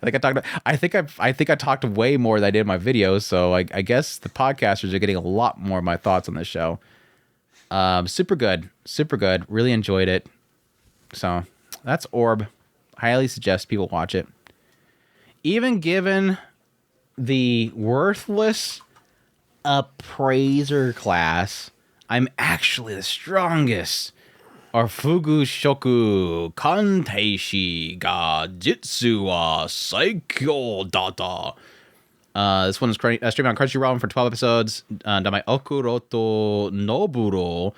I think I talked way more than I did in my videos, so I guess the podcasters are getting a lot more of my thoughts on this show. Super good. Really enjoyed it. So that's Orb. Highly suggest people watch it. Even given the worthless Appraiser class, I'm actually the strongest. Or Fugu Shoku Kanteishi ga Jitsu wa Saikyo Data. This one is streamed on Crunchyroll for 12 episodes. Done by Okuroto Noburo.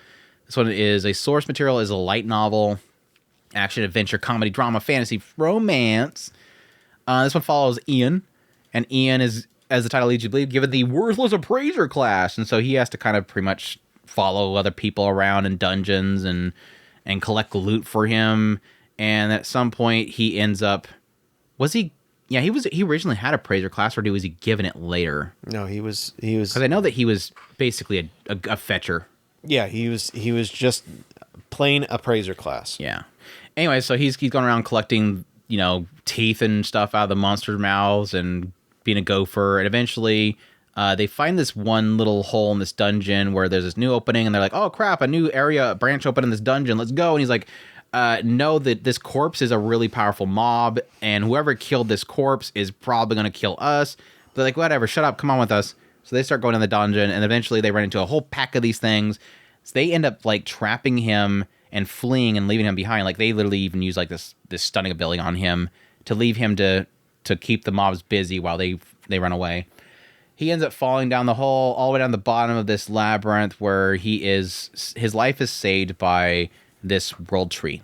This one is a source material, is a light novel, action, adventure, comedy, drama, fantasy, romance. This one follows Ian, and Ian is, as the title leads you to believe, given the worthless Appraiser class, and so he has to kind of pretty much follow other people around in dungeons and collect loot for him. And at some point, he ends up, he originally had a Appraiser class, or was he given it later? No, he was because I know that he was basically a fetcher. Yeah, he was just plain Appraiser class. Yeah. Anyway, so he's going around collecting, teeth and stuff out of the monsters' mouths and being a gopher. And eventually, they find this one little hole in this dungeon where there's this new opening, and they're like, oh crap, a new branch open in this dungeon. Let's go. And he's like, know that this corpse is a really powerful mob, and whoever killed this corpse is probably going to kill us. They're like, whatever, shut up, come on with us. So they start going in the dungeon, and eventually they run into a whole pack of these things. So they end up like trapping him and fleeing and leaving him behind. Like, they literally even use like this stunning ability on him to leave him to keep the mobs busy while they run away. He ends up falling down the hole, all the way down the bottom of this labyrinth, where his life is saved by this world tree.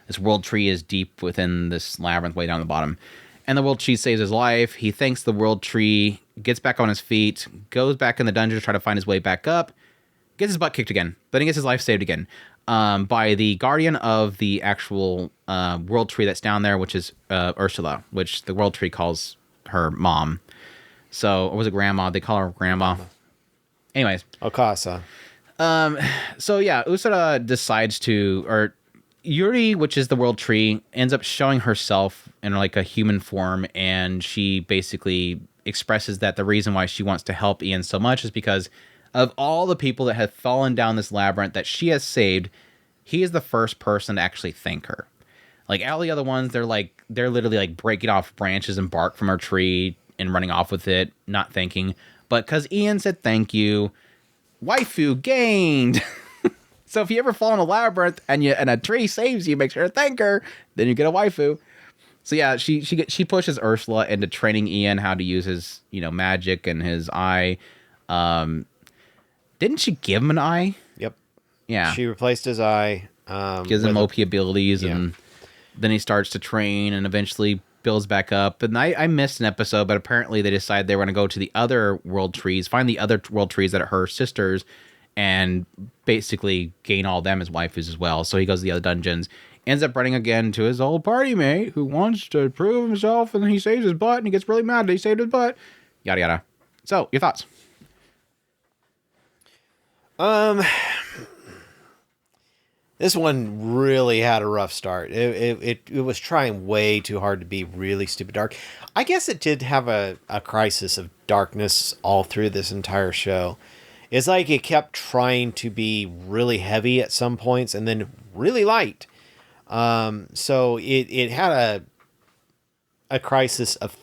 This world tree is deep within this labyrinth, way down the bottom. And the world tree saves his life. He thanks the world tree, gets back on his feet, goes back in the dungeon to try to find his way back up, gets his butt kicked again, but he gets his life saved again by the guardian of the actual world tree that's down there, which is Ursula, which the world tree calls her mom. So, or was it grandma? They call her grandma. Anyways. Okasa. So yeah, Usura decides or Yuri, which is the world tree, ends up showing herself in like a human form, and she basically expresses that the reason why she wants to help Ian so much is because of all the people that have fallen down this labyrinth that she has saved, he is the first person to actually thank her. Like all the other ones, they're literally like breaking off branches and bark from her tree and running off with it, not thanking. But because Ian said thank you, waifu gained. So if you ever fall in a labyrinth and a tree saves you, make sure to thank her. Then you get a waifu. So yeah, she pushes Ursula into training Ian how to use his magic and his eye. Didn't she give him an eye? Yep. Yeah. She replaced his eye. Gives him OP abilities, and then he starts to train and eventually builds back up. And I missed an episode, but apparently they decided they were going to go to the other world trees, find the other world trees that are her sisters, and basically gain all them as waifus as well. So he goes to the other dungeons, ends up running again to his old party mate who wants to prove himself, and then he saves his butt, and he gets really mad that he saved his butt. Yada yada. So, your thoughts? This one really had a rough start. It was trying way too hard to be really stupid dark. I guess it did have a crisis of darkness all through this entire show. It's like it kept trying to be really heavy at some points and then really light. So it had a crisis of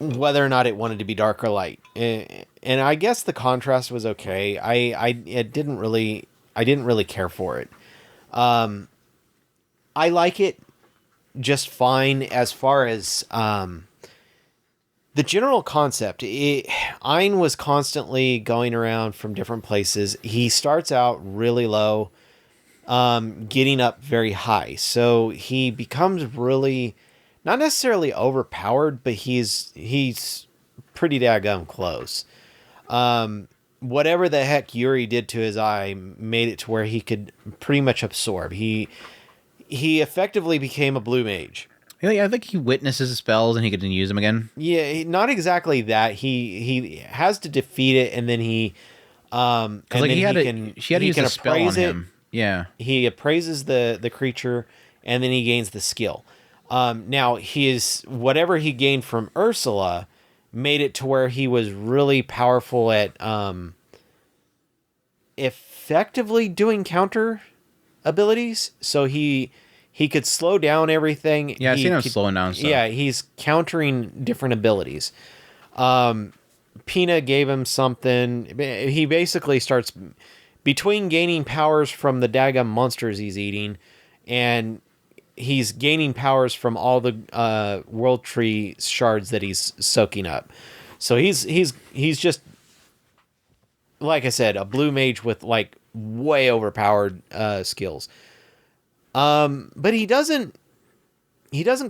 whether or not it wanted to be dark or light. And I guess the contrast was okay. I didn't really care for it. I like it just fine as far as the general concept. Ein was constantly going around from different places. He starts out really low, getting up very high. So he becomes really not necessarily overpowered, but he's pretty daggum close. Whatever the heck Yuri did to his eye made it to where he could pretty much absorb. He effectively became a blue mage. Yeah, I think he witnesses the spells and he can use them again. Yeah, not exactly that. He has to defeat it, and then he she had to use a spell on him. Yeah, he appraises the creature, and then he gains the skill. Now whatever he gained from Ursula made it to where he was really powerful at effectively doing counter abilities. So he could slow down everything. Yeah, I've seen him slowing down stuff. Yeah, he's countering different abilities. Pina gave him something. He basically starts between gaining powers from the daggum monsters he's eating, and he's gaining powers from all the world tree shards that he's soaking up. So he's just, like I said, a blue mage with like way overpowered skills. But he doesn't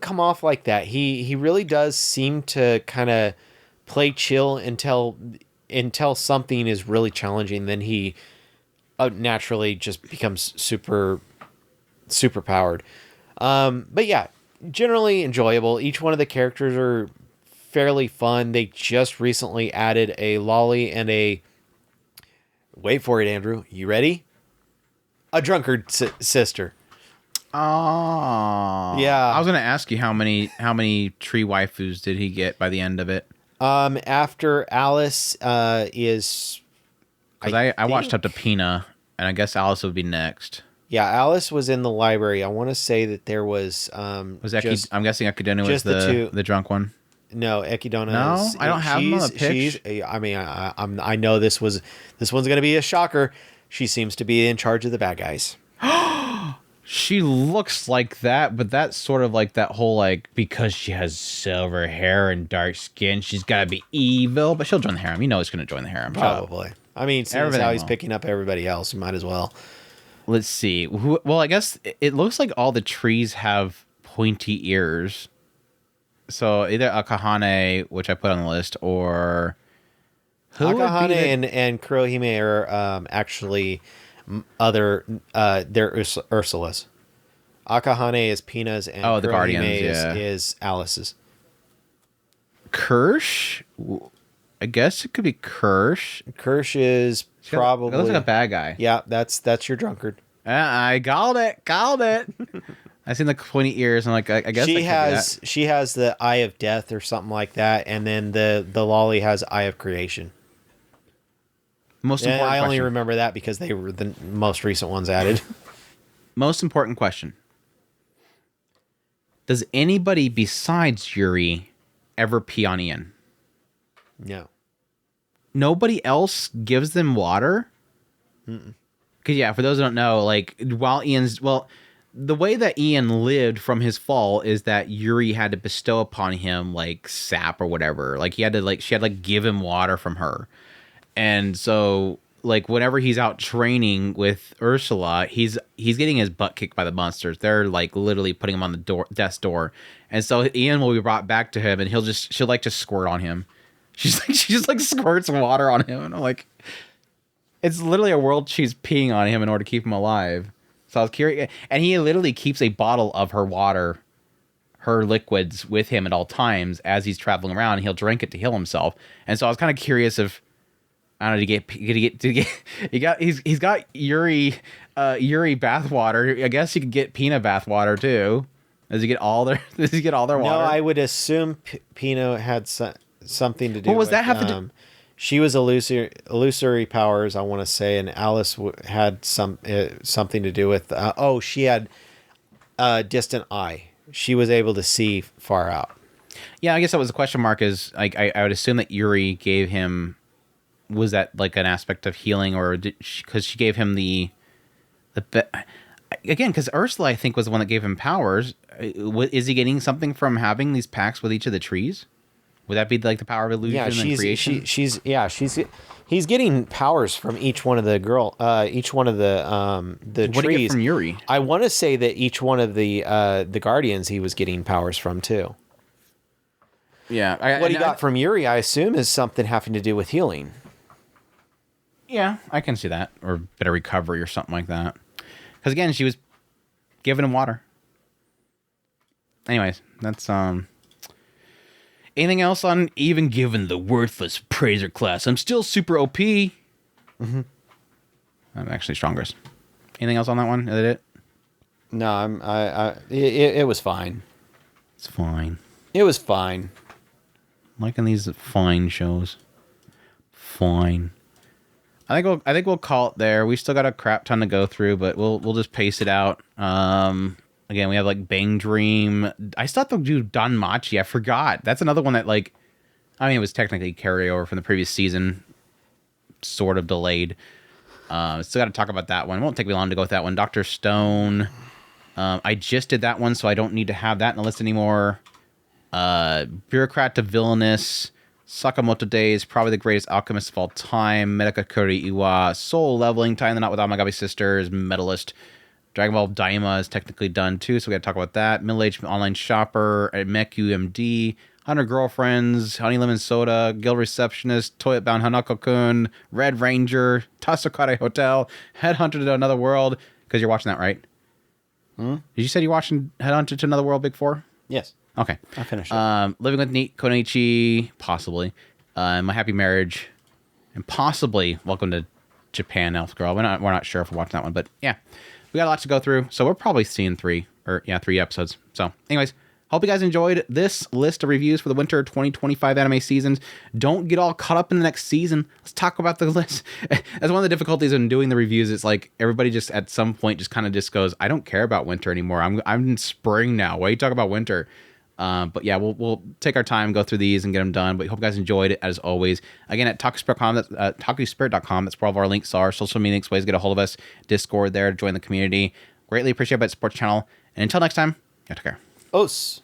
come off like that. He really does seem to kind of play chill until something is really challenging. Then he naturally just becomes super powered. But yeah, generally enjoyable. Each one of the characters are fairly fun. They just recently added a Loli and wait for it, Andrew. You ready? A drunkard sister. Oh. Yeah. I was going to ask you how many tree waifus did he get by the end of it? After Alice is... Because I watched up to Pina, and I guess Alice would be next. Yeah, Alice was in the library. I want to say that there was... I'm guessing Ekidona was the drunk one? No, Ekidona. No, I don't have him on the pitch. I know this one's going to be a shocker. She seems to be in charge of the bad guys. She looks like that, but that's sort of like that whole, like, because she has silver hair and dark skin, she's got to be evil, but she'll join the harem. You know it's going to join the harem. Probably. I mean, since how he's picking up everybody else, you might as well. Let's see. Well, I guess it looks like all the trees have pointy ears. So either Akahane, which I put on the list, or... Akahane and Kurohime are actually... they're Ursula's. Akahane is Pina's, and the Guardians is Alice's. Kirsch? I guess it could be Kirsch. Kirsch is probably... It looks like a bad guy. Yeah, that's your drunkard. I called it. I seen the pointy ears, and like I guess she has the Eye of Death or something like that, and then the Loli has Eye of Creation. Most And important I only question. remember that because they were the most recent ones added. Most important question. Does anybody besides Yuri ever pee on Ian? No. Nobody else gives them water? Because, yeah, for those who don't know, like, the way that Ian lived from his fall is that Yuri had to bestow upon him, like, sap or whatever. Like, she had to give him water from her. And so, like, whenever he's out training with Ursula, he's getting his butt kicked by the monsters. They're, like, literally putting him on the death's door. And so Ian will be brought back to him, and she'll like just squirt on him. She just like squirts water on him, and I'm like, it's literally a world she's peeing on him in order to keep him alive. So I was curious, and he literally keeps a bottle of her water, her liquids, with him at all times as he's traveling around. And he'll drink it to heal himself. And so I was kind of curious if, I don't know, he's got Yuri bathwater. I guess he could get Pina bathwater too. Does he get all their water? No, I would assume Pino had something to do. What was with, that have to do? She was illusory powers, I want to say, and Alice had something to do with. She had a distant eye. She was able to see far out. Yeah, I guess that was a question mark. Is like I would assume that Yuri gave him. Was that like an aspect of healing, or because she gave him again? Because Ursula, I think, was the one that gave him powers. Is he getting something from having these packs with each of the trees? Would that be like the power of illusion and creation? He's getting powers from each one of the trees. What do you get from Yuri? I want to say that each one of the guardians he was getting powers from too. Yeah, what he got from Yuri, I assume, is something having to do with healing. Yeah, I can see that, or better recovery or something like that. Because again, she was giving him water. Anyways, that's anything else on even given the worthless Appraiser class? I'm still super OP. Mm-hmm. I'm actually strongest. Anything else on that one? Is that it? No, it was fine. It's fine. It was fine. I'm liking these fine shows. Fine. I think we'll call it there. We still got a crap ton to go through, but we'll just pace it out. Again, we have like Bang Dream. I still have to do Danmachi. I forgot. That's another one that like, I mean, it was technically carryover from the previous season, sort of delayed. Still got to talk about that one. It won't take me long to go with that one. Dr. Stone. I just did that one, so I don't need to have that in the list anymore. Bureaucrat to Villainous. Sakamoto Days, probably the greatest alchemist of all time. Medaka Kuri Iwa. Soul Leveling, Tying the Knot with Amagabi Sisters. Medalist. Dragon Ball Daima is technically done too, so we got to talk about that. Middle-aged online shopper at Mech UMD. 100 Girlfriends, Honey Lemon Soda, Guild Receptionist, Toilet Bound Hanako-kun, Red Ranger, Tasukare Hotel, Headhunter to Another World. Because you're watching that, right? Did you say you're watching Headhunter to Another World Big 4? Yes. Okay. I finished it. Living with Konichi, possibly. My Happy Marriage, and possibly Welcome to Japan, Elf Girl. We're not sure if we're watching that one, but yeah. We got a lot to go through, so we're probably seeing 3 episodes. So, anyways, hope you guys enjoyed this list of reviews for the winter 2025 anime seasons. Don't get all caught up in the next season. Let's talk about the list. That's one of the difficulties in doing the reviews. It's like everybody just at some point just kind of just goes, I don't care about winter anymore. I'm in spring now. Why are you talking about winter? But yeah, we'll take our time, go through these and get them done. But hope you guys enjoyed it as always. Again, at TakuSpirit.com, that's TakuSpirit.com. That's where all of our links are. Social media links, ways to get a hold of us. Discord there to join the community. Greatly appreciate it. Support the channel. And until next time, take care. Os.